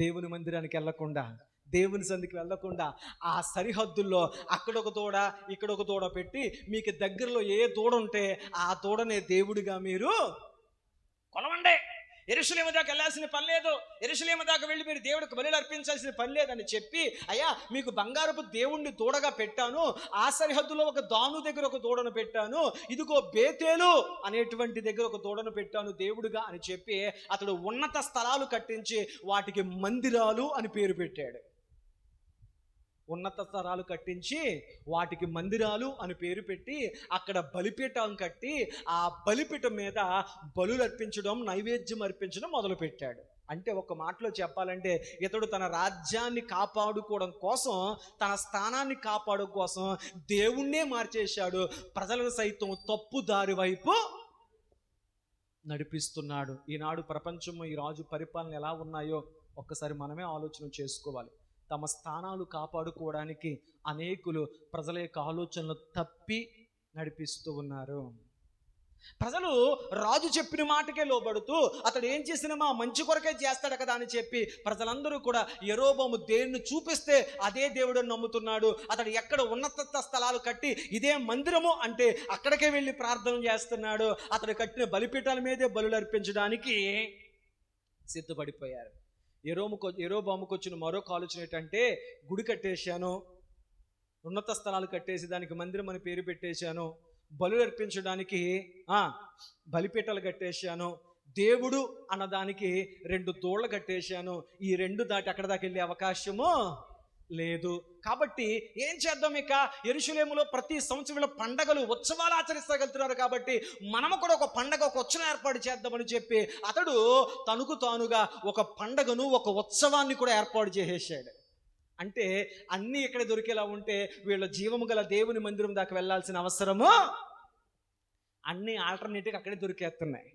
Speaker 1: దేవుని మందిరానికి వెళ్ళకుండా, దేవుని సంధికి వెళ్ళకుండా ఆ సరిహద్దుల్లో అక్కడొక దూడ ఇక్కడొక దూడ పెట్టి, మీకు దగ్గరలో ఏ దూడ ఉంటే ఆ దూడనే దేవుడిగా మీరు కొలవండి. యెరూషలేము దాకా వెళ్ళాల్సిన పని లేదు, యెరూషలేము దాకా వెళ్ళి మీరు దేవుడికి బలులు అర్పించాల్సిన పని లేదని చెప్పి, అయ్యా మీకు బంగారపు దేవుణ్ణి దూడగా పెట్టాను, ఆ సరిహద్దులో ఒక దాను దగ్గర ఒక దూడను పెట్టాను, ఇదిగో బేతేలు అనేటువంటి దగ్గర ఒక దూడను పెట్టాను దేవుడిగా అని చెప్పి అతడు ఉన్నత స్థలాలు కట్టించి వాటికి మందిరాలు అని పేరు పెట్టాడు. ఉన్నత స్థలాలు కట్టించి వాటికి మందిరాలు అని పేరు పెట్టి అక్కడ బలిపీఠం కట్టి ఆ బలిపీఠం మీద బలులు అర్పించడం, నైవేద్యం అర్పించడం మొదలుపెట్టాడు. అంటే ఒక మాటలో చెప్పాలంటే ఇతడు తన రాజ్యాన్ని కాపాడుకోవడం కోసం, తన స్థానాన్ని కాపాడడం కోసం దేవుణ్ణే మార్చేశాడు. ప్రజలను సైతం తప్పు దారి వైపు నడిపిస్తున్నాడు. ఈనాడు ప్రపంచంలో ఈ రాజు పరిపాలన ఎలా ఉన్నాయో ఒక్కసారి మనమే ఆలోచన చేసుకోవాలి. తమ స్థానాలు కాపాడుకోవడానికి అనేకులు ప్రజల యొక్క ఆలోచనలు తప్పి నడిపిస్తూ ఉన్నారు. ప్రజలు రాజు చెప్పిన మాటకే లోబడుతూ అతడు ఏం చేసినా మా మంచి కొరకే చేస్తాడు కదా అని చెప్పి ప్రజలందరూ కూడా యెరోబోము దేన్ని చూపిస్తే అదే దేవుడు నమ్ముతున్నాడు. అతడు ఎక్కడ ఉన్నత స్థలాలు కట్టి ఇదే మందిరము అంటే అక్కడికే వెళ్ళి ప్రార్థన చేస్తున్నాడు. అతడు కట్టిన బలిపీఠాల మీదే బలులు అర్పించడానికి సిద్ధపడిపోయారు. యెరోబోముకు వచ్చిన మరొక ఆలోచన ఏంటంటే, గుడి కట్టేశాను, ఉన్నత స్థలాలు కట్టేసి దానికి మందిరం అని పేరు పెట్టేశాను, బలులు అర్పించడానికి బలిపీఠాలు కట్టేశాను, దేవుడు అన్నదానికి 2 దూడలు కట్టేశాను, ఈ 2 దాటి అక్కడ దాకా వెళ్ళే అవకాశము లేదు. కాబట్టి ఏం చేద్దాం, ఇక యెరూషలేములో ప్రతి సంవత్సరంలో పండగలు ఉత్సవాలు ఆచరిస్తగలుగుతున్నారు కాబట్టి మనము కూడా ఒక పండగ, ఒక ఉత్సవం ఏర్పాటు చేద్దామని చెప్పి అతడు తనకు తానుగా ఒక పండగను, ఒక ఉత్సవాన్ని కూడా ఏర్పాటు చేసేసాడు. అంటే అన్నీ ఇక్కడ దొరికేలా ఉంటే వీళ్ళ జీవము గల దేవుని మందిరం దాకా వెళ్ళాల్సిన అవసరము, అన్నీ ఆల్టర్నేటివ్గా అక్కడే దొరికేస్తున్నాయి.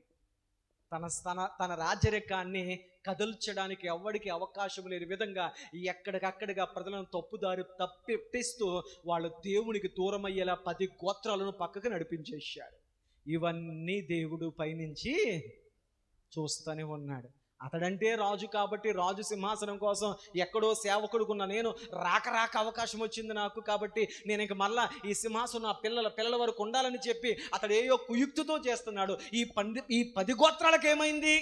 Speaker 1: తన రాజ్యరేఖాన్ని కదల్చడానికి ఎవ్వడికి అవకాశం లేని విధంగా ఎక్కడికక్కడిగా ప్రజలను తప్పుదారి తప్పిస్తూ వాళ్ళు దేవునికి దూరమయ్యేలా 10 గోత్రాలను పక్కకు నడిపించేశాడు. ఇవన్నీ దేవుడు పైనుంచి చూస్తూనే ఉన్నాడు. అతడంటే రాజు కాబట్టి రాజు సింహాసనం కోసం ఎక్కడో సేవకుడుకున్న నేను రాక అవకాశం వచ్చింది నాకు, కాబట్టి నేను ఇంక మళ్ళా ఈ సింహాసనం నా పిల్లల వరకు ఉండాలని చెప్పి అతడు ఏయో కుయుక్తితో చేస్తున్నాడు. ఈ 10 గోత్రాలకు ఏమైంది?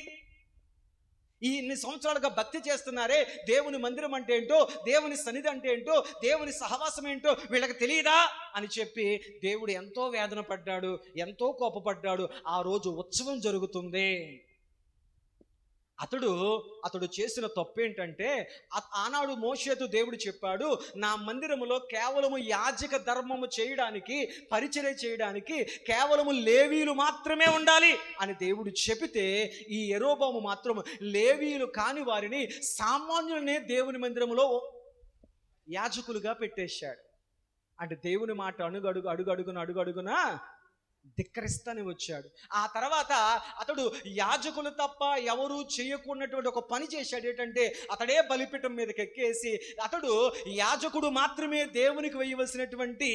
Speaker 1: ఈ ఇన్ని సంవత్సరాలుగా భక్తి చేస్తున్నారే, దేవుని మందిరం అంటే ఏంటో, దేవుని సన్నిధి అంటే ఏంటో, దేవుని సహవాసం ఏంటో వీళ్ళకి తెలియదా అని చెప్పి దేవుడు ఎంతో వేదన పడ్డాడు, ఎంతో కోపపడ్డాడు. ఆ రోజు ఉత్సవం జరుగుతుంది. అతడు చేసిన తప్పు ఏంటంటే, ఆనాడు మోషేతో దేవుడు చెప్పాడు, నా మందిరములో కేవలము యాజక ధర్మము చేయడానికి, పరిచర్య చేయడానికి కేవలము లేవీయులు మాత్రమే ఉండాలి అని దేవుడు చెబితే, ఈ యెరోబోము మాత్రం లేవీయులు కాని వారిని, సామాన్యులనే దేవుని మందిరములో యాజకులుగా పెట్టేశాడు. అంటే దేవుని మాట అడుగడుగున ధిక్కరిస్తానే వచ్చాడు. ఆ తర్వాత అతడు యాజకులు తప్ప ఎవరు చేయకున్నటువంటి ఒక పని చేశాడు. ఏంటంటే అతడే బలిపీఠం మీదకి ఎక్కేసి అతడు యాజకుడు మాత్రమే దేవునికి వేయవలసినటువంటి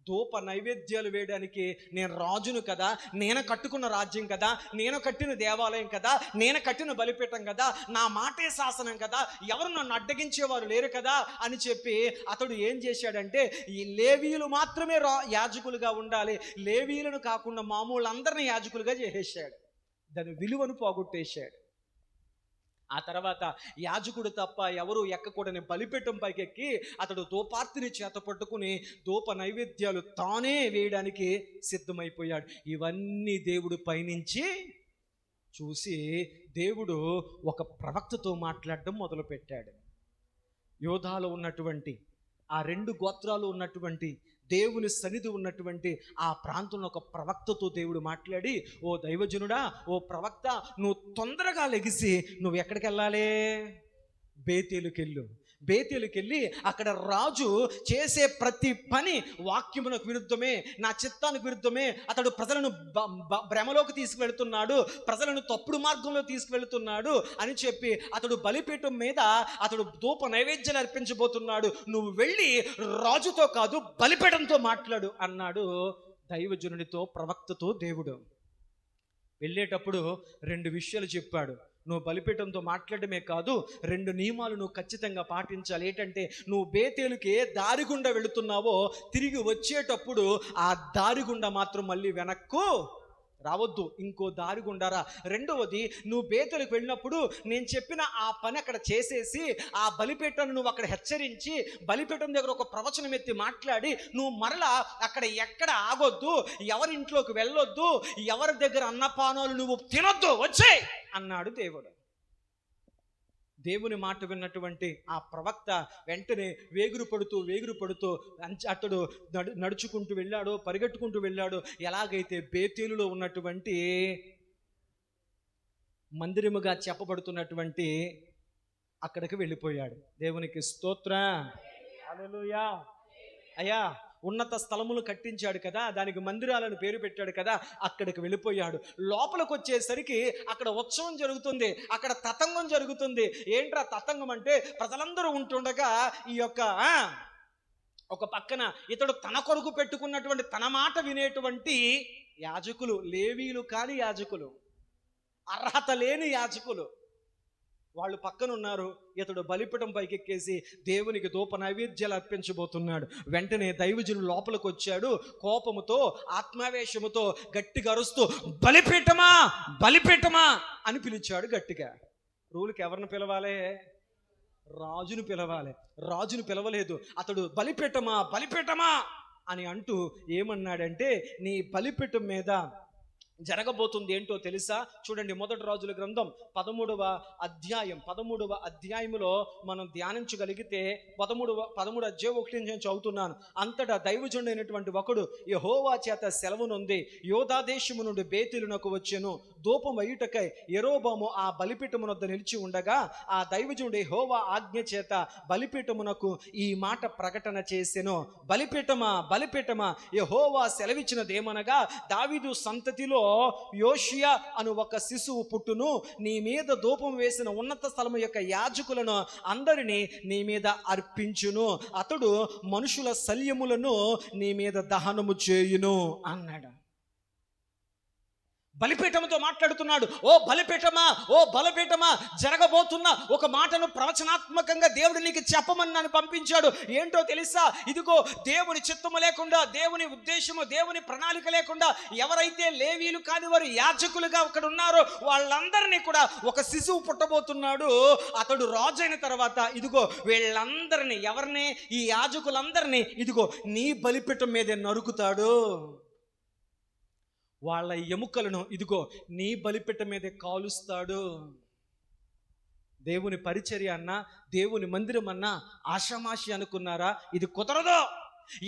Speaker 1: ధూప నైవేద్యాలు వేయడానికి, నేను రాజును కదా, నేను కట్టుకున్న రాజ్యం కదా, నేను కట్టిన దేవాలయం కదా, నేను కట్టిన బలిపీఠం కదా, నా మాటే శాసనం కదా, ఎవరు నన్ను అడ్డగించేవారు లేరు కదా అని చెప్పి అతడు ఏం చేశాడంటే, ఈ లేవీయులు మాత్రమే యాజకులుగా ఉండాలి, లేవీయులను కాకుండా మామూలు అందరిని యాజకులుగా చేసేసాడు. దాని విలువను పోగొట్టేశాడు. ఆ తర్వాత యాజకుడు తప్ప ఎవరు ఎక్కకూడని బలిపీఠం పైకెక్కి అతడు ధూపార్తిని చేత పట్టుకుని ధూప నైవేద్యాలు తానే వేయడానికి సిద్ధమైపోయాడు. ఇవన్నీ దేవుడు పైనుంచి చూసి దేవుడు ఒక ప్రవక్తతో మాట్లాడడం మొదలుపెట్టాడు. యోధాలో ఉన్నటువంటి ఆ 2 గోత్రాలు ఉన్నటువంటి దేవుని సన్నిధి ఉన్నటువంటి ఆ ప్రాంతంలో ఒక ప్రవక్తతో దేవుడు మాట్లాడి, ఓ దైవజనుడా, ఓ ప్రవక్త, నువ్వు తొందరగా లెగిసి నువ్వు ఎక్కడికి వెళ్ళాలి? బేతేలుకెళ్ళు. బేతేలుకెళ్ళి అక్కడ రాజు చేసే ప్రతి పని వాక్యమునకు విరుద్ధమే, నా చిత్తానికి విరుద్ధమే. అతడు ప్రజలను భ్రమలోకి తీసుకువెళ్తున్నాడు, ప్రజలను తప్పుడు మార్గంలో తీసుకువెళ్తున్నాడు అని చెప్పి అతడు బలిపీఠం మీద అతడు ధూప నైవేద్యాలు అర్పించబోతున్నాడు. నువ్వు వెళ్ళి రాజుతో కాదు బలిపీఠంతో మాట్లాడు అన్నాడు దైవజనునితో, ప్రవక్తతో దేవుడు. వెళ్ళేటప్పుడు 2 విషయాలు చెప్పాడు. నువ్వు బలిపీఠంతో మాట్లాడమే కాదు, 2 నియమాలు నువ్వు ఖచ్చితంగా పాటించాలి. ఏంటంటే, నువ్వు బేతేలుకి ఏ దారి గుండా వెళుతున్నావో తిరిగి వచ్చేటప్పుడు ఆ దారి గుండా మాత్రం మళ్ళీ వెనక్కు రావద్దు, ఇంకో దారి గుండారా. రెండవది, నువ్వు బేతేలుకు వెళ్ళినప్పుడు నేను చెప్పిన ఆ పని అక్కడ చేసేసి ఆ బలిపీఠాన్ని నువ్వు అక్కడ హెచ్చరించి బలిపీఠం దగ్గర ఒక ప్రవచనం ఎత్తి మాట్లాడి నువ్వు మరలా అక్కడ ఎక్కడ ఆగొద్దు, ఎవరింట్లోకి వెళ్ళొద్దు, ఎవరి దగ్గర అన్నపానాలు నువ్వు తినొద్దు, వచ్చే అన్నాడు దేవుడు. దేవుని మాట విన్నటువంటి ఆ ప్రవక్త వెంటనే వేగురు పడుతూ అతడు నడుచుకుంటూ వెళ్ళాడు, పరిగెట్టుకుంటూ వెళ్ళాడు. ఎలాగైతే బేతేలులో ఉన్నటువంటి మందిరముగా చెప్పబడుతున్నటువంటి అక్కడికి వెళ్ళిపోయాడు. దేవునికి స్తోత్రం, హల్లెలూయా. అయ్యా, ఉన్నత స్థలములు కట్టించాడు కదా, దానికి మందిరాలను పేరు పెట్టాడు కదా, అక్కడికి వెళ్ళిపోయాడు. లోపలికి వచ్చేసరికి అక్కడ ఉత్సవం జరుగుతుంది, అక్కడ తతంగం జరుగుతుంది. ఏంట్రా తతంగం అంటే, ప్రజలందరూ ఉంటుండగా ఈ యొక్క ఒక పక్కన ఇతడు తన కొరకు పెట్టుకున్నటువంటి తన మాట వినేటువంటి యాజకులు, లేవీలు కాని యాజకులు, అర్హత లేని యాజకులు, వాళ్ళు పక్కన ఉన్నారు. ఇతడు బలిపీఠం పైకెక్కేసి దేవునికి ధూప నైవేద్యాలు అర్పించబోతున్నాడు. వెంటనే దైవజనుడు లోపలికి వచ్చాడు. కోపముతో, ఆత్మావేశముతో గట్టిగా అరుస్తూ, బలిపీఠమా బలిపీఠమా అని పిలిచాడు గట్టిగా. రూల్కి ఎవరిని పిలవాలి? రాజును పిలవాలి. రాజును పిలవలేదు. అతడు బలిపీఠమా బలిపీఠమా అని అంటూ ఏమన్నాడంటే, నీ బలిపీఠం మీద జరగబోతుంది ఏంటో తెలుసా? చూడండి, మొదటి రాజుల గ్రంథం 13వ అధ్యాయములో మనం ధ్యానించగలిగితే 13 అధ్యాయం 1 నుంచి చదువుతున్నాను. అంతటా దైవజనుడైనటువంటి ఒకడు యెహోవా చేత సెలవునుంది యోధా దేశము నుండి బేతేలునకు వచ్చెను. ధూపం వేయుటకై యెరోబాము ఆ బలిపీఠమునొద్ద నిలిచి ఉండగా ఆ దైవజనుడు యెహోవా ఆజ్ఞ చేత బలిపీఠమునకు ఈ మాట ప్రకటన చేసెను, బలిపీఠమా బలిపీఠమా, యెహోవా సెలవిచ్చినదేమనగా, దావీదు సంతతిలో యోషియా అను ఒక శిశువు పుట్టును, నీ మీద ధూపం వేసిన ఉన్నత స్థలము యొక్క యాజకులను అందరినీ నీ మీద అర్పించును, అతడు మనుషుల శల్యములను నీ మీద దహనము చేయును అన్నాడు. బలిపీఠముతో మాట్లాడుతున్నాడు. ఓ బలిపీఠమా, ఓ బలిపీఠమా, జరగబోతున్న ఒక మాటను ప్రవచనాత్మకంగా దేవుడు నీకు చెప్పమని నన్ను పంపించాడు. ఏంటో తెలుసా? ఇదిగో, దేవుని చిత్తము లేకుండా, దేవుని ఉద్దేశము, దేవుని ప్రణాళిక లేకుండా ఎవరైతే లేవీలు కాని వారు యాజకులుగా అక్కడ ఉన్నారో వాళ్ళందరినీ కూడా ఒక శిశువు పుట్టబోతున్నాడు. అతడు రాజు అయిన తర్వాత ఇదిగో వీళ్ళందరినీ, ఎవరిని? ఈ యాజకులందరినీ ఇదిగో నీ బలిపీఠం మీదే నరుకుతాడు. వాళ్ళ ఎముకలను ఇదిగో నీ బలిపీఠం మీదే కాలుస్తాడు. దేవుని పరిచర్య అన్నా, దేవుని మందిరం అన్నా ఆషామాషి అనుకున్నారా? ఇది కుదరదు.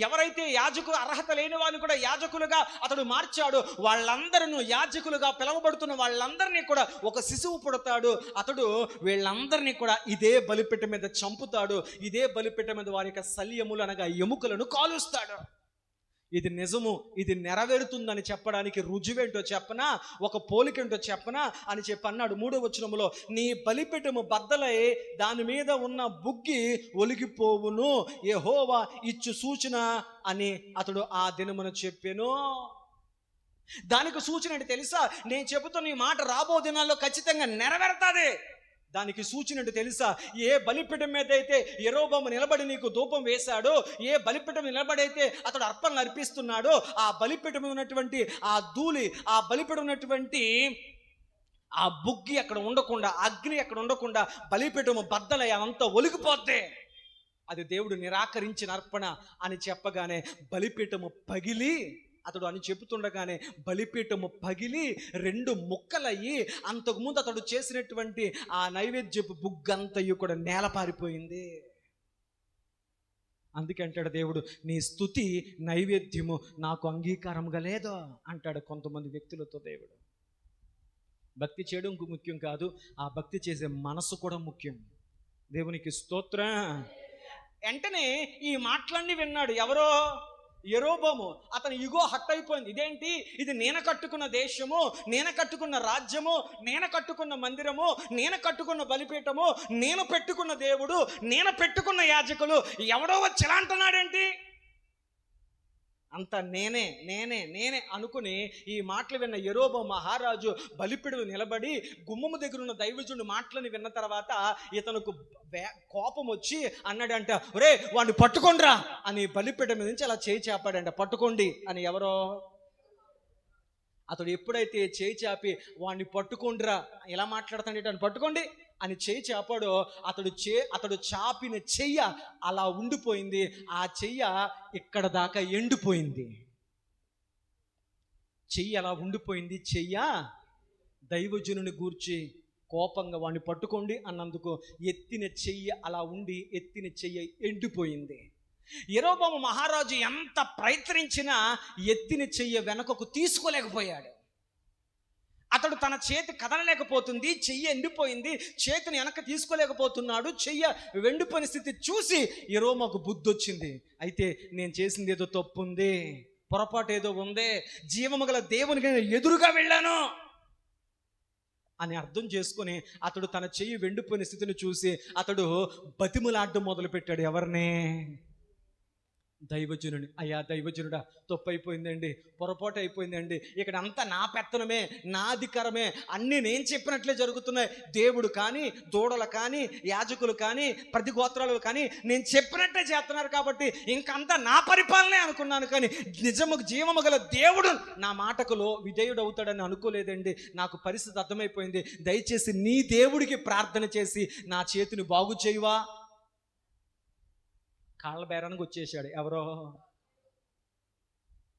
Speaker 1: ఎవరైతే యాజకులు అర్హత లేని వారిని కూడా యాజకులుగా అతడు మార్చాడు, వాళ్ళందరూ యాజకులుగా పిలువబడుతున్న వాళ్ళందరినీ కూడా ఒక శిశువు పుడతాడు. అతడు వీళ్ళందరినీ కూడా ఇదే బలిపీఠం మీద చంపుతాడు. ఇదే బలిపీఠం మీద వారి యొక్క శల్యములు అనగా ఎముకలను కాలుస్తాడు. ఇది నిజము, ఇది నెరవేరుతుందని చెప్పడానికి రుజువేంటో చెప్పనా, ఒక పోలికేంటో చెప్పనా అని చెప్పి అన్నాడు. 3వ వచనములో, నీ బలిపీఠము బద్దలై దాని మీద ఉన్న బుగ్గి ఒలిగిపోవును, యెహోవా ఇచ్చు సూచన అని అతడు ఆ దినమున చెప్పెను. దానికి సూచన ఏంటి తెలుసా? నేను చెబుతున్న ఈ మాట రాబో దినాల్లో ఖచ్చితంగా నెరవేరుతుంది. దానికి సూచన ఏంటో తెలుసా? ఏ బలిపీఠం మీద అయితే యెరోబాము నిలబడి నీకు ధూపం వేశాడో, ఏ బలిపీఠం నిలబడైతే అతడు అర్పణలు అర్పిస్తున్నాడో, ఆ బలిపీఠం ఉన్నటువంటి ఆ ధూళి, ఆ బలిపీఠం ఉన్నటువంటి ఆ బుగ్గి అక్కడ ఉండకుండా, అగ్ని అక్కడ ఉండకుండా బలిపీఠము బద్దలై అంతా ఒలిగిపోద్ది. అది దేవుడు నిరాకరించిన అర్పణ అని చెప్పగానే బలిపీఠము పగిలి, అతడు అని చెబుతుండగానే బలిపీఠము పగిలి 2 ముక్కలయ్యి అంతకుముందు అతడు చేసినటువంటి ఆ నైవేద్యపు బుగ్గంతయు కూడా నేల పారిపోయింది. అందుకే అంటాడు దేవుడు, నీ స్తుతి నైవేద్యము నాకు అంగీకారంగా లేదో అంటాడు కొంతమంది వ్యక్తులతో దేవుడు. భక్తి చేయడం ముఖ్యం కాదు, ఆ భక్తి చేసే మనసు కూడా ముఖ్యం. దేవునికి స్తోత్రం. వెంటనే ఈ మాటలన్నీ విన్నాడు ఎవరో? యెరోబోము. అతని ఇగో హట్ అయిపోయింది. ఇదేంటి, ఇది నేను కట్టుకున్న దేశము, నేను కట్టుకున్న రాజ్యము, నేను కట్టుకున్న మందిరము, నేను కట్టుకున్న బలిపీఠము, నేను పెట్టుకున్న దేవుడు, నేను పెట్టుకున్న యాజకులు, ఎవడో వచ్చి ఎలా అంటున్నాడేంటి? అంత నేనే నేనే నేనే అనుకుని ఈ మాటలు విన్న యెరోబోము మహారాజు బలిపీఠము నిలబడి గుమ్మము దగ్గర ఉన్న దైవజనుడి మాటలను విన్న తర్వాత ఇతనుకు కోపం వచ్చి అన్నాడంట, ఒరే వాడిని పట్టుకోండిరా అని బలిపీఠం మీద నుంచి అలా చేయి చాపాడంట. పట్టుకోండి అని ఎవరో. అతడు ఎప్పుడైతే చేయి చాపి వాడిని పట్టుకోండిరా, ఎలా మాట్లాడుతాడు, పట్టుకోండి అని చేయి చాపాడో అతడు చాపిన చెయ్య అలా ఉండిపోయింది. ఆ చెయ్య ఇక్కడ దాకా ఎండిపోయింది. చెయ్యి అలా ఉండిపోయింది. చెయ్య దైవజనుని గూర్చి కోపంగా వాడిని పట్టుకోండి అన్నందుకు ఎత్తిన చెయ్యి అలా ఉండి ఎత్తిన చెయ్యి ఎండిపోయింది. యెరోబోము మహారాజు ఎంత ప్రయత్నించినా ఎత్తిన చెయ్యి వెనకకు తీసుకోలేకపోయాడు. అతడు తన చేతి కదలలేకపోతుంది, చెయ్యి ఎండిపోయింది, చేతిని వెనక తీసుకోలేకపోతున్నాడు. చెయ్య వెండిపోయిన స్థితి చూసి యెరోబోముకు బుద్ధి వచ్చింది. అయితే నేను చేసింది ఏదో తప్పు ఉంది, పొరపాటు ఏదో ఉంది, జీవము గల దేవునికి నేను ఎదురుగా వెళ్ళాను అని అర్థం చేసుకుని అతడు తన చెయ్యి వెండిపోయిన స్థితిని చూసి అతడు బతిములాడడం మొదలుపెట్టాడు. ఎవరిని? దైవజనుని. అయ్యా దైవజనుడా, తప్పు అయిపోయిందండి, పొరపాటు అయిపోయిందండి, ఇక్కడ అంతా నా పెత్తనమే, నా అధికారమే, అన్నీ నేను చెప్పినట్లే జరుగుతున్నాయి. దేవుడు కానీ, దూడలు కానీ, యాజకులు కానీ, ప్రతి గోత్రాలు కానీ నేను చెప్పినట్టే చేస్తున్నారు కాబట్టి ఇంకంతా నా పరిపాలనే అనుకున్నాను. కానీ నిజము జీవము గల దేవుడు నా మాటకులో విధేయుడు అవుతాడని అనుకోలేదండి. నాకు పరిస్థితి అర్థమైపోయింది. దయచేసి నీ దేవుడికి ప్రార్థన చేసి నా చేతిని బాగు చేయవా? కాళ్ళ బేరానికి వచ్చేసాడు. ఎవరో?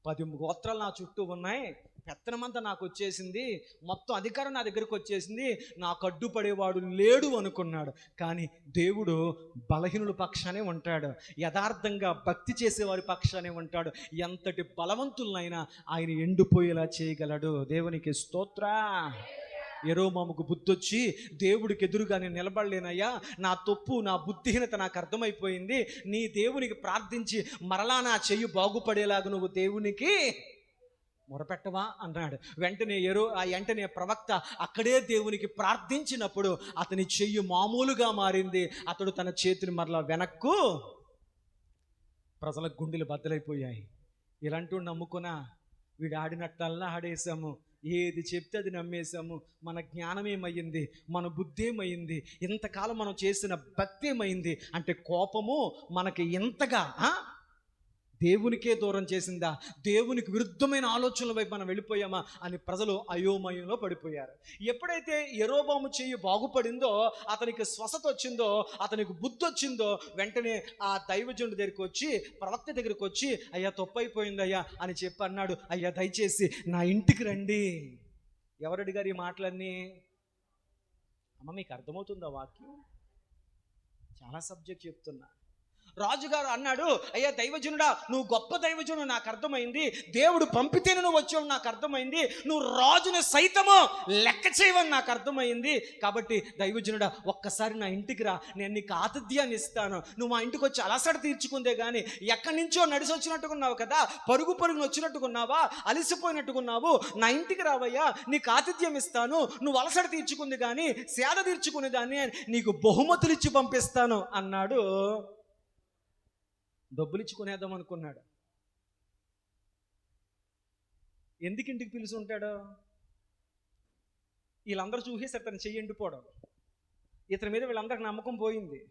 Speaker 1: 10 గోత్రాలు నా చుట్టూ ఉన్నాయి, పెత్తనమంతా నాకు వచ్చేసింది, మొత్తం అధికారం నా దగ్గరకు వచ్చేసింది, నాకు అడ్డుపడేవాడు లేడు అనుకున్నాడు. కానీ దేవుడు బలహీనుల పక్షానే ఉంటాడు, యథార్థంగా భక్తి చేసేవారి పక్షానే ఉంటాడు. ఎంతటి బలవంతులనైనా ఆయన ఎండిపోయేలా చేయగలడు. దేవునికి స్తోత్రం. యెరోబోముకు బుద్ధొచ్చి దేవుడికి ఎదురుగా నేను నిలబడలేనయ్యా, నా తప్పు, నా బుద్ధిహీనత నాకు అర్థమైపోయింది, నీ దేవునికి ప్రార్థించి మరలా నా చెయ్యి బాగుపడేలాగా నువ్వు దేవునికి మొరపెట్టవా అన్నాడు. వెంటనే ప్రవక్త అక్కడే దేవునికి ప్రార్థించినప్పుడు అతని చెయ్యి మామూలుగా మారింది. అతడు తన చేతిని మరలా వెనక్కు. ప్రజల గుండెలు బద్దలైపోయాయి. ఇలాంటి నమ్ముకున్నా వీడు ఆడినట్టల్లా ఆడేసాము, ఏది చెప్తే అది నమ్మేశాము, మన జ్ఞానం ఏమయ్యింది, మన బుద్ధి ఏమయ్యింది, ఇంతకాలం మనం చేసిన భక్తి ఏమైంది అంటే కోపము మనకి ఇంతగా దేవునికే దూరం చేసిందా, దేవునికి విరుద్ధమైన ఆలోచనల వైపు మనం వెళ్ళిపోయామా అని ప్రజలు అయోమయంలో పడిపోయారు. ఎప్పుడైతే యెరోబోము చెయ్యి బాగుపడిందో, అతనికి స్వస్థత వచ్చిందో, అతనికి బుద్ధి వచ్చిందో, వెంటనే ఆ దైవజనుడి దగ్గరికి వచ్చి, ప్రవక్త దగ్గరికి వచ్చి, అయ్యా తప్పు అయిపోయింది అయ్యా అని చెప్పి అన్నాడు. అయ్యా దయచేసి నా ఇంటికి రండి. ఎవరు అడిగారు ఈ మాటలన్నీ? అమ్మ మీకు అర్థమవుతుందా వాక్యం? చాలా సబ్జెక్ట్ చెప్తున్నా. రాజుగారు అన్నాడు, అయ్యా దైవజనుడా, నువ్వు గొప్ప దైవజనుడు నాకు అర్థమైంది, దేవుడు పంపితేనే నువ్వు వచ్చావు నాకు అర్థమైంది, నువ్వు రాజుని సైతము లెక్క చేయవని నాకు అర్థమైంది. కాబట్టి దైవజనుడా ఒక్కసారి నా ఇంటికి రా, నేను నీకు ఆతిథ్యాన్ని ఇస్తాను. నువ్వు మా ఇంటికి వచ్చి అలసట తీర్చుకుందే కానీ ఎక్కడి నుంచో నడిచి వచ్చినట్టుకున్నావు కదా, పరుగును వచ్చినట్టుకున్నావా, అలసిపోయినట్టుకున్నావు, నా ఇంటికి రావయ్యా, నీకు ఆతిథ్యం ఇస్తాను, నువ్వు అలసట తీర్చుకుంది కానీ సేద తీర్చుకునే దాన్ని నీకు బహుమతులు ఇచ్చి పంపిస్తాను అన్నాడు. డబ్బులు ఇచ్చుకునేద్దాం అనుకున్నాడు. ఎందుకు ఇంటికి పిలిచి ఉంటాడు? వీళ్ళందరూ చూసేసారు తను చెయ్యి ఎండిపోవడం, ఇతని మీద వీళ్ళందరికి నమ్మకం పోయింది.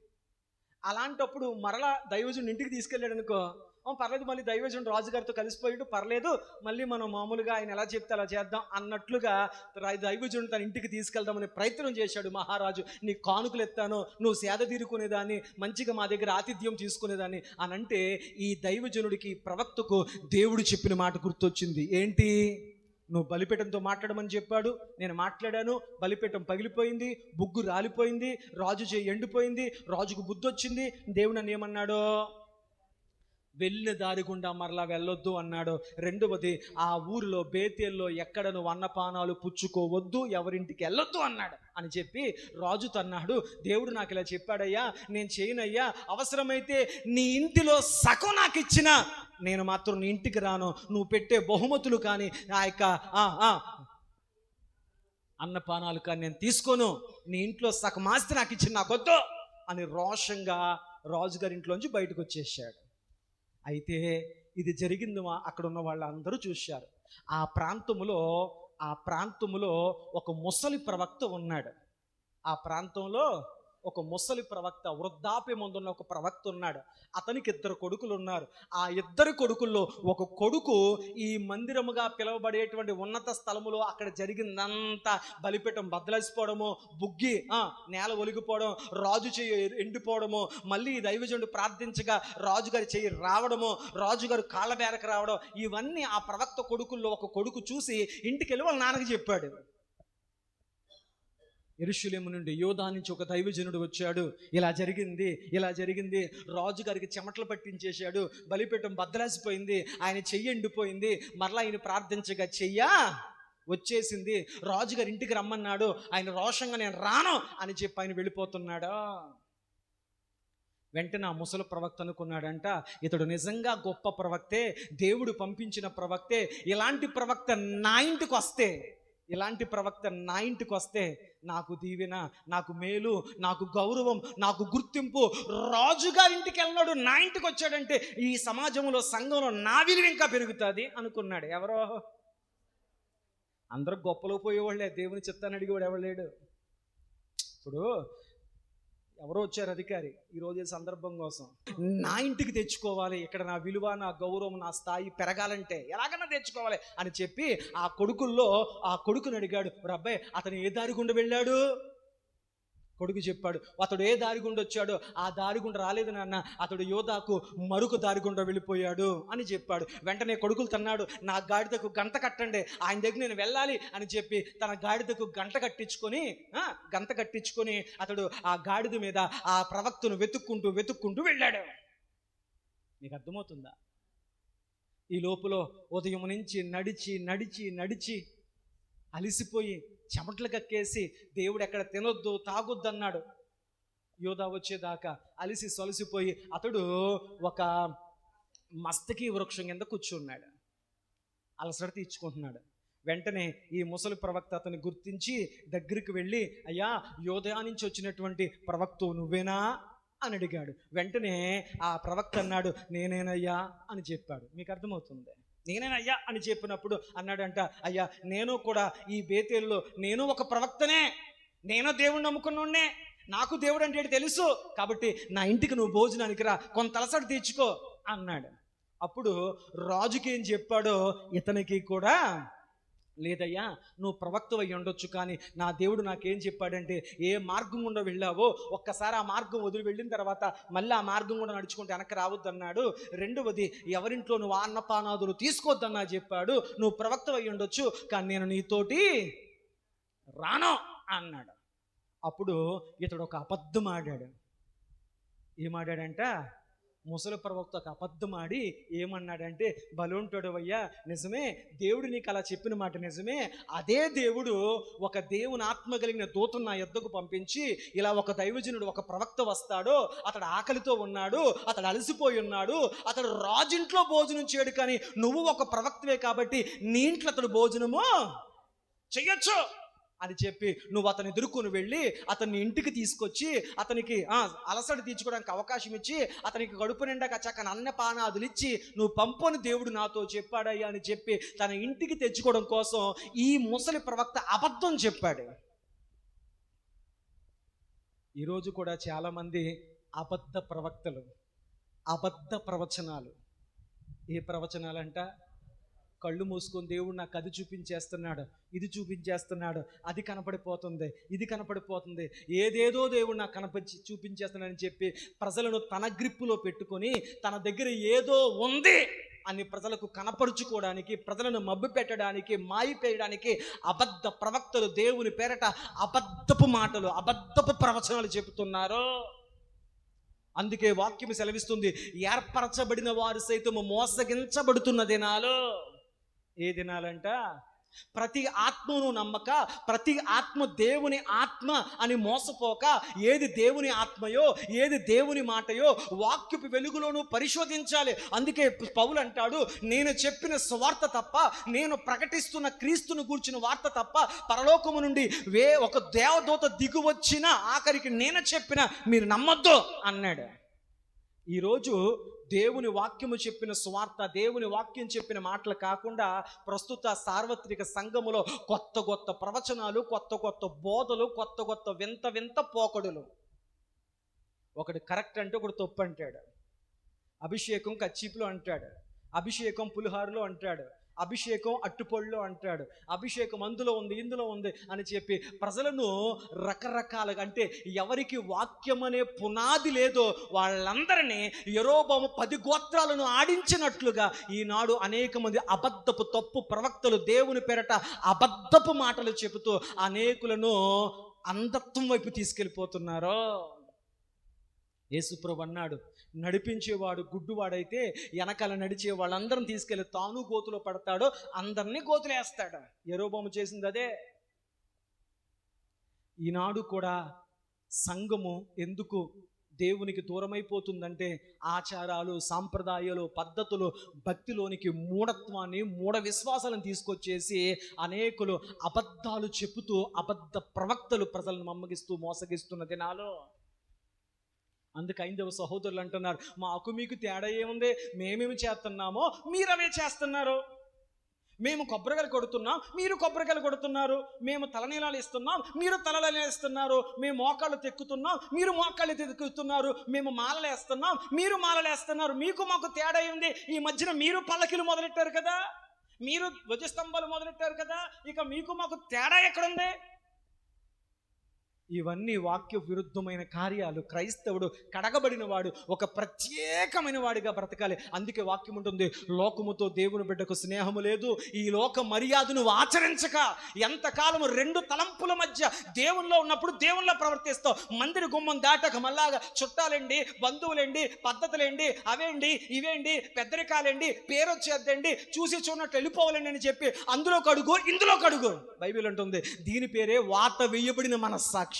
Speaker 1: అలాంటప్పుడు మరలా దైవజనుడు ఇంటికి తీసుకెళ్ళాడు అనుకో, పర్లేదు, మళ్ళీ దైవజనుడు రాజుగారితో కలిసిపోయాడు, పర్లేదు, మళ్ళీ మనం మామూలుగా ఆయన ఎలా చెప్తే అలా చేద్దాం అన్నట్లుగా దైవజనుడు తన ఇంటికి తీసుకెళ్దామని ప్రయత్నం చేశాడు. మహారాజు, నీ కానుకలు ఎత్తాను, నువ్వు సేద తీరుకునేదాన్ని, మంచిగా మా దగ్గర ఆతిథ్యం తీసుకునేదాన్ని అని అంటే, ఈ దైవజనుడికి ప్రవక్తకు దేవుడు చెప్పిన మాట గుర్తొచ్చింది. ఏంటి? నువ్వు బలిపీఠంతో మాట్లాడమని చెప్పాడు, నేను మాట్లాడాను, బలిపీఠం పగిలిపోయింది, బుగ్గు రాలిపోయింది, రాజు చేయి ఎండిపోయింది, రాజుకు బుద్ధి వచ్చింది. దేవుడు నన్ను ఏమన్నాడో, వెళ్ళిన దారి గుండా మరలా వెళ్ళొద్దు అన్నాడు. రెండవది, ఆ ఊరిలో బేతేల్లో ఎక్కడ నువ్వు అన్నపానాలు పుచ్చుకోవద్దు, ఎవరింటికి వెళ్ళొద్దు అన్నాడు. అని చెప్పి రాజుతో అన్నాడు, దేవుడు నాకు ఇలా చెప్పాడయ్యా, నేను చేయనయ్యా, అవసరమైతే నీ ఇంటిలో సగం నాకు ఇచ్చినా నేను మాత్రం నీ ఇంటికి రాను, నువ్వు పెట్టే బహుమతులు కానీ ఆ యొక్క అన్నపానాలు కానీ నేను తీసుకోను, నీ ఇంట్లో సగం ఆస్తి నాకు ఇచ్చి నాకొద్దు అని రోషంగా రాజుగారి ఇంట్లోంచి బయటకు వచ్చేసాడు. అయితే ఇది జరిగింది అక్కడ ఉన్న వాళ్ళందరూ చూశారు. ఆ ప్రాంతములో ఒక ముసలి ప్రవక్త ఉన్నాడు. ఆ ప్రాంతంలో ఒక ముసలి ప్రవక్త, వృద్ధాప్యం ఉన్న ఒక ప్రవక్త ఉన్నాడు. అతనికి 2 కొడుకులు ఉన్నారు. ఆ 2 కొడుకుల్లో ఒక కొడుకు ఈ మందిరముగా పిలువబడేటువంటి ఉన్నత స్థలములో అక్కడ జరిగిందంతా బలిపీఠం బద్దలసిపోవడము, బుగ్గి నేల ఒలిగిపోవడం, రాజు చెయ్యి ఎండిపోవడము, మళ్ళీ దైవజనుడు ప్రార్థించగా రాజుగారి చెయ్యి రావడము, రాజుగారు కాళ్ళ బేరకు రావడం, ఇవన్నీ ఆ ప్రవక్త కొడుకుల్లో ఒక కొడుకు చూసి ఇంటికి వెళ్ళి వాళ్ళ నాన్నకి చెప్పాడు. యెరూషలేము నుండి, యోధా నుంచి ఒక దైవజనుడు వచ్చాడు, ఇలా జరిగింది, రాజుగారికి చెమటలు పట్టించేశాడు, బలిపీఠం బద్దలాసిపోయింది, ఆయన చెయ్యి ఎండిపోయింది, మరలా ఆయన ప్రార్థించగా చెయ్యా వచ్చేసింది, రాజుగారి ఇంటికి రమ్మన్నాడు, ఆయన రోషంగా నేను రాను అని చెప్పి ఆయన వెళ్ళిపోతున్నాడా. వెంటనే ఆ ముసలి ప్రవక్త అనుకున్నాడంట, ఇతడు నిజంగా గొప్ప ప్రవక్తే, దేవుడు పంపించిన ప్రవక్తే, ఇలాంటి ప్రవక్త నా ఇంటికి వస్తే నాకు దీవెన, నాకు మేలు, నాకు గౌరవం, నాకు గుర్తింపు. రాజుగారింటికి వెళ్ళినాడు, నా ఇంటికి వచ్చాడంటే ఈ సమాజంలో, సంఘంలో నా విలువ ఇంకా పెరుగుతుంది అనుకున్నాడు. ఎవరో అందరూ గొప్పలో పోయేవాళ్ళే, దేవుని చిత్తాన్ని అడిగేవాడు ఎవరు లేడు. ఇప్పుడు ఎవరో వచ్చారు అధికారి, ఈరోజు సందర్భం కోసం నా ఇంటికి తెచ్చుకోవాలి, ఇక్కడ నా విలువ, నా గౌరవం, నా స్థాయి పెరగాలంటే ఎలాగైనా తెచ్చుకోవాలి అని చెప్పి ఆ కొడుకుల్లో ఆ కొడుకుని అడిగాడు, అబ్బాయి అతను ఏ దారి గుండా వెళ్ళాడు? కొడుకు చెప్పాడు, అతడు ఏ దారి గుండా వచ్చాడో ఆ దారి గుండా రాలేదు నాన్న, అతడు యోధాకు మరొక దారి గుండా వెళ్ళిపోయాడు అని చెప్పాడు. వెంటనే కొడుకులు తన్నాడు, నా గాడిదకు గంట కట్టండి, ఆయన దగ్గర నేను వెళ్ళాలి అని చెప్పి తన గాడిదకు గంట కట్టించుకొని అతడు ఆ గాడిద మీద ఆ ప్రవక్తను వెతుక్కుంటూ వెళ్ళాడు. మీకు అర్థమవుతుందా? ఈ లోపల ఉదయం నుంచి నడిచి అలిసిపోయి చెమటలు కక్కేసి దేవుడు ఎక్కడ తినొద్దు తాగొద్దు అన్నాడు. యోధా వచ్చేదాకా అలిసి సొలసిపోయి అతడు ఒక మస్తకి వృక్షం కింద కూర్చున్నాడు, అలసట తీర్చుకుంటున్నాడు. వెంటనే ఈ ముసలి ప్రవక్త అతన్ని గుర్తించి దగ్గరికి వెళ్ళి, అయ్యా యోధా నుంచి వచ్చినటువంటి ప్రవక్త నువ్వేనా అని అడిగాడు. వెంటనే ఆ ప్రవక్త అన్నాడు, నేనేనయ్యా అని చెప్పాడు. మీకు అర్థమవుతుంది? నేనేనయ్యా అని చెప్పినప్పుడు అన్నాడంట, అయ్యా నేను కూడా ఈ బేతేల్లో నేను ఒక ప్రవక్తనే, నేను దేవుడిని నమ్ముకున్నోడ్నే, నాకు దేవుడు అంటే తెలుసు, కాబట్టి నా ఇంటికి నువ్వు భోజనానికి రా, కొంత అలసట తీర్చుకో అన్నాడు. అప్పుడు రాజుకి ఏం చెప్పాడో ఇతనికి కూడా, లేదయ్యా నువ్వు ప్రవక్త అయ్యి ఉండొచ్చు, కానీ నా దేవుడు నాకేం చెప్పాడంటే, ఏ మార్గం గుండా వెళ్ళావో ఒక్కసారి ఆ మార్గం వదిలి వెళ్ళిన తర్వాత మళ్ళీ ఆ మార్గం గుండా నడుచుకుంటే వెనక్కి రావద్దన్నాడు. రెండవది, ఎవరింట్లో నువ్వు అన్నపానాదులు తీసుకోవద్దన్నా చెప్పాడు. నువ్వు ప్రవక్త అయ్యి ఉండొచ్చు, కానీ నేను నీతోటి రాను అన్నాడు. అప్పుడు ఇతడు ఒక అబద్ధం ఆడాడు. ఏమాడాడంట? ముసలి ప్రవక్త ఒక అబద్ధం ఆడి ఏమన్నాడంటే, బలుంటాడు అయ్యా, నిజమే దేవుడు నీకు అలా చెప్పిన మాట నిజమే, అదే దేవుడు ఒక దేవుని ఆత్మ కలిగిన దూతను నా యొద్దకు పంపించి, ఇలా ఒక దైవజనుడు ఒక ప్రవక్త వస్తాడు, అతడు ఆకలితో ఉన్నాడు, అతడు అలసిపోయి ఉన్నాడు, అతడు రాజింట్లో భోజనం చేయడు, కానీ నువ్వు ఒక ప్రవక్తవే కాబట్టి నీ ఇంట్లో అతడు భోజనము చెయ్యొచ్చు అని చెప్పి నువ్వు అతను ఎదుర్కొని వెళ్ళి అతన్ని ఇంటికి తీసుకొచ్చి అతనికి అలసట తీర్చుకోవడానికి అవకాశం ఇచ్చి అతనికి కడుపు నిండా చక్కని అన్నపానాదులు ఇచ్చి నువ్వు పంపని దేవుడు నాతో చెప్పాడయ్యా అని చెప్పి తన ఇంటికి తెచ్చుకోవడం కోసం ఈ ముసలి ప్రవక్త అబద్ధం చెప్పాడు. ఈరోజు కూడా చాలామంది అబద్ధ ప్రవక్తలు, అబద్ధ ప్రవచనాలు. ఏ ప్రవచనాలంట? కళ్ళు మూసుకొని దేవుడు నాకు అది చూపించేస్తున్నాడు, ఇది చూపించేస్తున్నాడు, అది కనపడిపోతుంది, ఇది కనపడిపోతుంది, ఏదేదో దేవుడు నాకు చూపించేస్తున్నాడని చెప్పి ప్రజలను తన గ్రిప్పులో పెట్టుకొని తన దగ్గర ఏదో ఉంది అని ప్రజలకు కనపరుచుకోవడానికి, ప్రజలను మబ్బు పెట్టడానికి, మాయిపేయడానికి అబద్ధ ప్రవక్తలు దేవుని పేరట అబద్ధపు మాటలు, అబద్ధపు ప్రవచనాలు చెబుతున్నారు. అందుకే వాక్యం సెలవిస్తుంది, ఏర్పరచబడిన వారు సైతము మోసగించబడుతున్న దినాలు. ఏ దినాలంట? ప్రతి ఆత్మను నమ్మక, ప్రతి ఆత్మ దేవుని ఆత్మ అని మోసపోక, ఏది దేవుని ఆత్మయో ఏది దేవుని మాటయో వాక్యపు వెలుగులోనూ పరిశోధించాలి. అందుకే పౌలు అంటాడు, నేను చెప్పిన స్వార్థ తప్ప, నేను ప్రకటిస్తున్న క్రీస్తును గూర్చిన వార్త తప్ప పరలోకము నుండి ఒక దేవదూత దిగువచ్చిన ఆఖరికి నేను చెప్పిన మీరు నమ్మొద్దు అన్నాడు. ఈరోజు దేవుని వాక్యము చెప్పిన స్వార్థ, దేవుని వాక్యం చెప్పిన మాటలు కాకుండా ప్రస్తుత సార్వత్రిక సంఘములో కొత్త కొత్త ప్రవచనాలు, కొత్త కొత్త బోధలు, కొత్త కొత్త వింత వింత పోకడులు. ఒకడు కరెక్ట్ అంటే ఒకడు తప్పు అంటాడు. అభిషేకం కచ్చిపులో అంటాడు, అభిషేకం పులిహారులో అంటాడు, అభిషేకం అట్టుపొడిలో అంటాడు, అభిషేకం అందులో ఉంది ఇందులో ఉంది అని చెప్పి ప్రజలను రకరకాలుగా, అంటే ఎవరికి వాక్యం అనే పునాది లేదో వాళ్ళందరినీ యెరోబోము 10 గోత్రాలను ఆడించినట్లుగా ఈనాడు అనేక మంది అబద్ధపు తప్పు ప్రవక్తలు దేవుని పేరట అబద్ధపు మాటలు చెబుతూ అనేకులను అంధత్వం వైపు తీసుకెళ్ళిపోతున్నారు. యేసుప్రభు అన్నాడు, నడిపించేవాడు గుడ్డువాడైతే వెనకాల నడిచే వాళ్ళందరం తీసుకెళ్ళి తాను గోతులో పడతాడో అందరినీ గోతులేస్తాడు. యెరోబోము చేసింది అదే. ఈనాడు కూడా సంఘము ఎందుకు దేవునికి దూరమైపోతుందంటే ఆచారాలు, సాంప్రదాయాలు, పద్ధతులు, భక్తిలోనికి మూఢత్వాన్ని, మూఢ విశ్వాసాలను తీసుకొచ్చేసి అనేకులు అబద్ధాలు చెబుతూ అబద్ధ ప్రవక్తలు ప్రజలను మమ్మగిస్తూ మోసగిస్తున్న దినాలు. అందుకు ఐందవ సహోదరులు అంటున్నారు, మాకు మీకు తేడా ఏముంది? మేమేమి చేస్తున్నామో మీరు అవే చేస్తున్నారు. మేము కొబ్బరికాయలు కొడుతున్నాం, మీరు కొబ్బరికాయలు కొడుతున్నారు. మేము తలనీలాలు ఇస్తున్నాం, మీరు తలనీలాలు ఇస్తున్నారు. మేము మోకాళ్ళు తెక్కుతున్నాం, మీరు మోకాళ్ళు తెక్కుతున్నారు. మేము మాలలు వేస్తున్నాం, మీరు మాలలు వేస్తున్నారు. మీకు మాకు తేడా ఉంది. ఈ మధ్యన మీరు పల్లకిలు మొదలెట్టారు కదా, మీరు ధ్వజస్తంభాలు మొదలెట్టారు కదా, ఇక మీకు మాకు తేడా ఎక్కడుంది? ఇవన్నీ వాక్య విరుద్ధమైన కార్యాలు. క్రైస్తవుడు కడగబడిన వాడు ఒక ప్రత్యేకమైన వాడిగా బ్రతకాలి. అందుకే వాక్యం ఉంటుంది, లోకముతో దేవుని బిడ్డకు స్నేహము లేదు. ఈ లోక మర్యాదను ఆచరించక ఎంతకాలము 2 తలంపుల మధ్య దేవుల్లో ఉన్నప్పుడు దేవుల్లో ప్రవర్తిస్తావు. మందిర గుమ్మం దాటక మళ్ళాగా చుట్టాలండి, బంధువులండి, పద్ధతులండి, అవేండి ఇవేండి, పెద్దరికాలండి, పేరు వచ్చేద్దండి, చూసి చూడనట్టు వెళ్ళిపోవాలండి అని చెప్పి అందులో కడుగు ఇందులో కడుగు. బైబిల్ అంటుంది, దీని పేరే వాత వేయబడిన మనస్సాక్షి.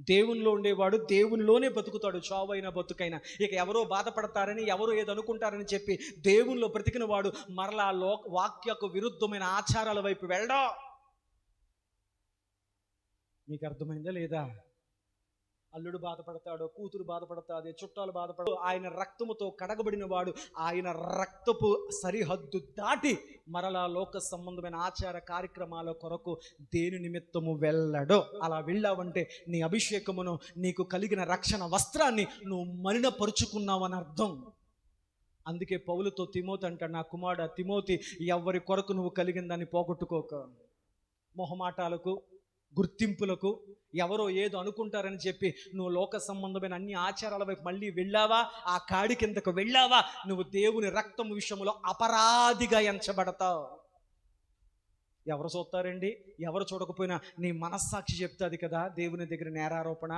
Speaker 1: దేవునిలో ఉండేవాడు దేవునిలోనే బతుకుతాడు, చావైనా బతుకైనా. ఇక ఎవరో బాధపడతారని, ఎవరో ఏదో అనుకుంటారని చెప్పి దేవునిలో బ్రతికిన వాడు మరలా వాక్యకు విరుద్ధమైన ఆచారాల వైపు వెళ్ళడం. మీకు అర్థమైందా లేదా? అల్లుడు బాధపడతాడు, కూతురు బాధపడతాది, చుట్టాలు బాధపడతాడు. ఆయన రక్తముతో కడగబడిన వాడు ఆయన రక్తపు సరిహద్దు దాటి మరలా లోక సంబంధమైన ఆచార కార్యక్రమాల కొరకు దేని నిమిత్తము వెళ్ళడో. అలా వెళ్ళావంటే నీ అభిషేకమును, నీకు కలిగిన రక్షణ వస్త్రాన్ని నువ్వు మలినపరుచుకున్నావని అర్థం. అందుకే పౌలుతో తిమోతి అంటాడు, నా కుమారుడా తిమోతి, ఎవరి కొరకు నువ్వు కలిగిన దాన్ని పోగొట్టుకోక. మొహమాటాలకు, గుర్తింపులకు, ఎవరో ఏదో అనుకుంటారని చెప్పి నువ్వు లోక సంబంధమైన అన్ని ఆచారాల వైపు మళ్ళీ వెళ్ళావా, ఆ కాడి కిందకు వెళ్ళావా, నువ్వు దేవుని రక్తం విషయంలో అపరాధిగా ఎంచబడతావు. ఎవరు చూస్తారండి? ఎవరు చూడకపోయినా నీ మనస్సాక్షి చెప్తుంది కదా దేవుని దగ్గర నేరారోపణ.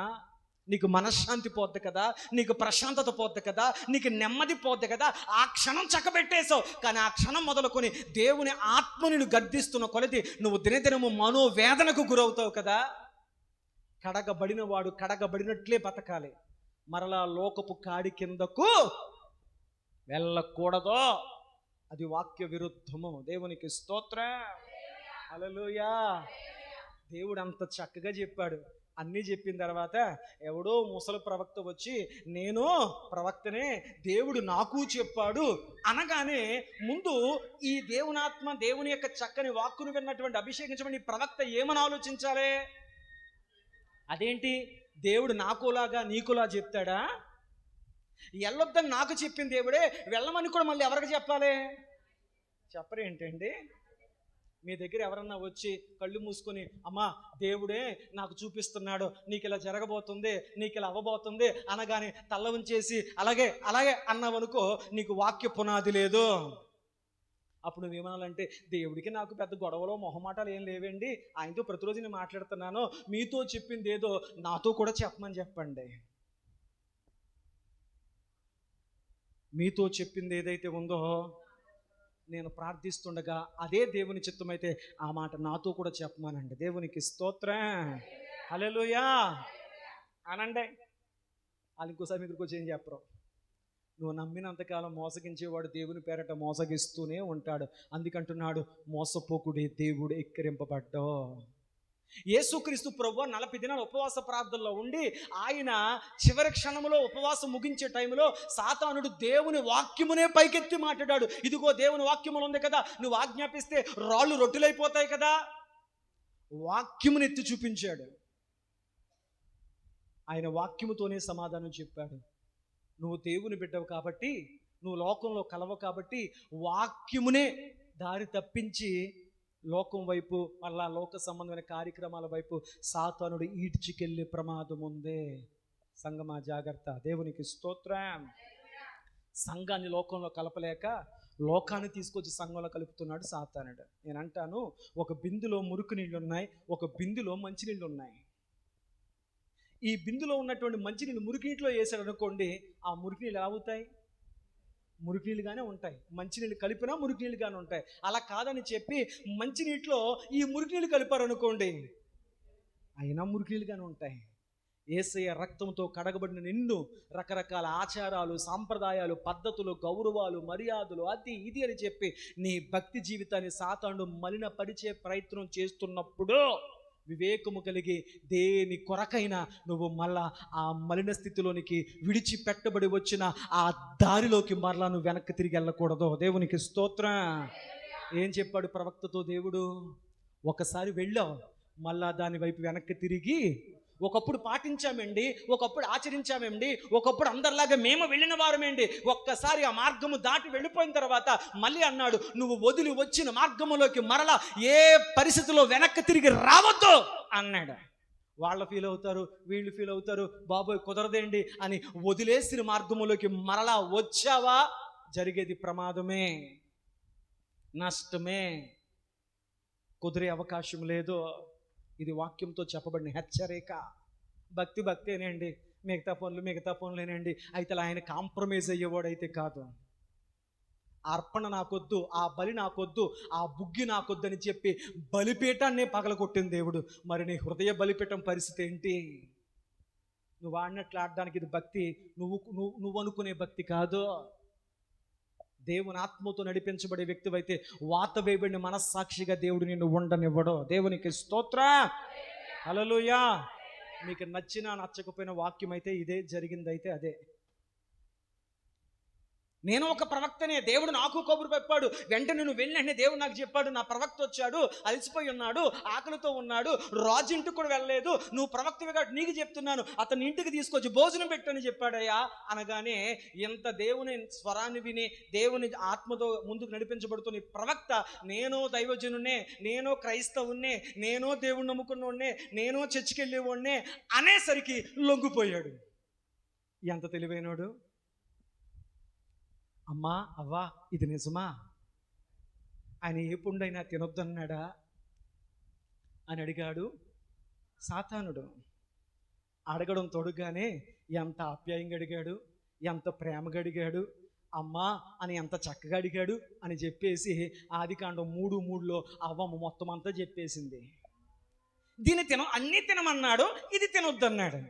Speaker 1: నీకు మనశ్శాంతి పోద్ది కదా, నీకు ప్రశాంతత పోద్ది కదా, నీకు నెమ్మది పోద్ది కదా. ఆ క్షణం చక్కబెట్టేశావు. కానీ ఆ క్షణం మొదలుకొని దేవుని ఆత్మని గద్దిస్తున్న కొలది నువ్వు దినదినము మనోవేదనకు గురవుతావు కదా. కడగబడిన వాడు కడగబడినట్లే బతకాలి. మరలా లోకపు కాడి కిందకు వెళ్ళకూడదు. అది వాక్య విరుద్ధము. దేవునికి స్తోత్రం, హల్లెలూయా. దేవుడు అంత చక్కగా చెప్పాడు. అన్నీ చెప్పిన తర్వాత ఎవడో ముసలి ప్రవక్త వచ్చి నేను ప్రవక్తనే, దేవుడు నాకు చెప్పాడు అనగానే ముందు ఈ దేవునాత్మ, దేవుని యొక్క చక్కని వాక్కును విన్నటువంటి అభిషేకించబడిన ప్రవక్త ఏమని ఆలోచించాలి? అదేంటి, దేవుడు నాకులాగా నీకులా చెప్తాడా? వెళ్ళొద్దని నాకు చెప్పిన దేవుడే వెళ్ళమని కూడా మళ్ళీ ఎవరికి చెప్పాలి? చెప్పరేంటండి? మీ దగ్గర ఎవరన్నా వచ్చి కళ్ళు మూసుకొని, అమ్మా దేవుడే నాకు చూపిస్తున్నాడు, నీకు ఇలా జరగబోతుంది, నీకు ఇలా అవ్వబోతుంది అనగానే తల్ల ఉంచేసి అలాగే అలాగే అన్నావనుకో, నీకు వాక్య పునాది లేదు. అప్పుడు నువ్వేమనాలంటే, దేవుడికి నాకు పెద్ద గొడవలో మొహమాటాలు ఏం లేవండి, ఆయనతో ప్రతిరోజు నేను మాట్లాడుతున్నాను, మీతో చెప్పింది ఏదో నాతో కూడా చెప్పమని చెప్పండి. మీతో చెప్పింది ఏదైతే ఉందో, నేను ప్రార్థిస్తుండగా అదే దేవుని చిత్తమైతే ఆ మాట నాతో కూడా చెప్పమానండి. దేవునికి స్తోత్రం, హల్లెలూయా అనండి. వాళ్ళు ఇంకోసారి మీ దగ్గరికి వచ్చి ఏం చెప్పరు. నువ్వు నమ్మినంతకాలం మోసగించేవాడు దేవుని పేరట మోసగిస్తూనే ఉంటాడు. అందుకంటున్నాడు, మోసపోకుడి, దేవుడు ఎక్కిరింపబడ్డో. యేసుక్రీస్తు ప్రభువు 40 దినాలు ఉపవాస ప్రార్థనలో ఉండి ఆయన చివరి క్షణంలో ఉపవాసం ముగించే టైంలో సాతానుడు దేవుని వాక్యమునే పైకెత్తి మాట్లాడాడు. ఇదిగో దేవుని వాక్యములు ఉంది కదా, నువ్వు ఆజ్ఞాపిస్తే రాళ్ళు రొట్టెలైపోతాయి కదా. వాక్యమును ఎత్తి చూపించాడు. ఆయన వాక్యముతోనే సమాధానం చెప్పాడు. నువ్వు దేవుని బిడ్డవు కాబట్టి, నువ్వు లోకంలో కలవు కాబట్టి వాక్యమునే దారి తప్పించి లోకం వైపు, మళ్ళా లోక సంబంధమైన కార్యక్రమాల వైపు సాతానుడు ఈడ్చికెళ్ళే ప్రమాదం ఉంది. సంగమా జాగ్రత్త. దేవునికి స్తోత్రం. సంఘాన్ని లోకంలో కలపలేక లోకాన్ని తీసుకొచ్చి సంఘంలో కలుపుతున్నాడు సాతానుడు. నేను అంటాను, ఒక బిందులో మురికి నీళ్ళు ఉన్నాయి, ఒక బిందులో మంచినీళ్ళు ఉన్నాయి. ఈ బిందులో ఉన్నటువంటి మంచినీళ్ళు మురికి నీటిలో వేసాడు అనుకోండి, ఆ మురికి నీళ్ళు ఎలా అవుతాయి? మురికినీళ్ళుగానే ఉంటాయి. మంచినీళ్ళు కలిపినా మురికినీళ్ళుగానే ఉంటాయి. అలా కాదని చెప్పి మంచినీటిలో ఈ మురికినీళ్ళు కలిపారనుకోండి, అయినా మురికినీళ్ళుగానే ఉంటాయి. యేసయ్య రక్తంతో కడగబడిన నిన్ను రకరకాల ఆచారాలు, సాంప్రదాయాలు, పద్ధతులు, గౌరవాలు, మర్యాదలు, అది ఇది అని చెప్పి నీ భక్తి జీవితాన్ని సాతానుడు మలినపరిచే ప్రయత్నం చేస్తున్నప్పుడు వివేకము కలిగి దేని కొరకైనా నువ్వు మళ్ళా ఆ మలిన స్థితిలోనికి విడిచిపెట్టబడి వచ్చిన ఆ దారిలోకి మరలా నువ్వు వెనక్కి తిరిగి వెళ్ళకూడదు. దేవునికి స్తోత్రం. ఏం చెప్పాడు ప్రవక్తతో దేవుడు? ఒకసారి వెళ్ళావు, మళ్ళా దాని వైపు వెనక్కి తిరిగి, ఒకప్పుడు పాటించామండి, ఒకప్పుడు ఆచరించామండి, ఒకప్పుడు అందరిలాగా మేము వెళ్ళిన వారమేండి, ఒక్కసారి ఆ మార్గము దాటి వెళ్ళిపోయిన తర్వాత మళ్ళీ అన్నాడు, నువ్వు వదిలి వచ్చిన మార్గములోకి మరలా ఏ పరిస్థితిలో వెనక్కి తిరిగి రావద్దు అన్నాడు. వాళ్ళు ఫీల్ అవుతారు, వీళ్ళు ఫీల్ అవుతారు, బాబోయ్ కుదరదేండి అని వదిలేసిన మార్గములోకి మరలా వచ్చావా, జరిగేది ప్రమాదమే, నష్టమే, కుదిరే అవకాశం లేదు. ఇది వాక్యంతో చెప్పబడిన హెచ్చరిక. భక్తేనండి, మిగతా పనులేనండి. అయితే ఆయన కాంప్రమైజ్ అయ్యేవాడైతే కాదు. అర్పణ నాకొద్దు, ఆ బలి నాకొద్దు, ఆ బుగ్గి నాకొద్దు అని చెప్పి బలిపీఠాన్నే పగలగొట్టిన దేవుడు. మరి నీ హృదయ బలిపీఠం పరిస్థితి ఏంటి? నువ్వు ఆడినట్లు ఆడడానికి ఇది భక్తి, నువ్వు అనుకునే భక్తి కాదు. దేవుని ఆత్మతో నడిపించబడే వ్యక్తివైతే వాత వేయబడిన మనస్సాక్షిగా దేవుడు నిన్ను ఉండనివ్వడు. దేవునికి స్తోత్రం, హల్లెలూయా. మీకు నచ్చినా నచ్చకపోయిన వాక్యం అయితే ఇదే, జరిగిందైతే అదే. నేను ఒక ప్రవక్తనే, దేవుడు నాకు కబురు చెప్పాడు, వెంటనే నువ్వు వెళ్ళినట్టే దేవుడు నాకు చెప్పాడు, నా ప్రవక్త వచ్చాడు, అలసిపోయి ఉన్నాడు, ఆకలితో ఉన్నాడు, రాజు ఇంటికి కూడా వెళ్ళలేదు, నువ్వు ప్రవక్తవి కాబట్టి నీకు చెప్తున్నాను, అతని ఇంటికి తీసుకొచ్చి భోజనం పెట్టని చెప్పాడయ్యా అనగానే, ఇంత దేవుని స్వరాన్ని విని దేవుని ఆత్మతో ముందుకు నడిపించబడుతున్న ప్రవక్త, నేను దైవజనున్నే, నేను క్రైస్తవున్నే, నేను దేవుణ్ణి నమ్ముకున్నోడ్నే, నేను చర్చికి వెళ్ళేవాడినే అనేసరికి లొంగిపోయాడు. ఎంత తెలివైనోడు! అమ్మా, అవ్వా, ఇది నిజమా? ఆయన ఏ పుండైనా తినొద్దన్నాడా అని అడిగాడు సాతానుడు. అడగడం తొడుగానే ఎంత ఆప్యాయంగా అడిగాడు, ఎంత ప్రేమగా అడిగాడు, అమ్మా అని ఎంత చక్కగా అడిగాడు అని చెప్పేసి ఆదికాండం 3:3లో అవ్వమ్మ మొత్తం అంతా చెప్పేసింది. దీన్ని అన్నీ తినమన్నాడు, ఇది తినొద్దన్నాడు.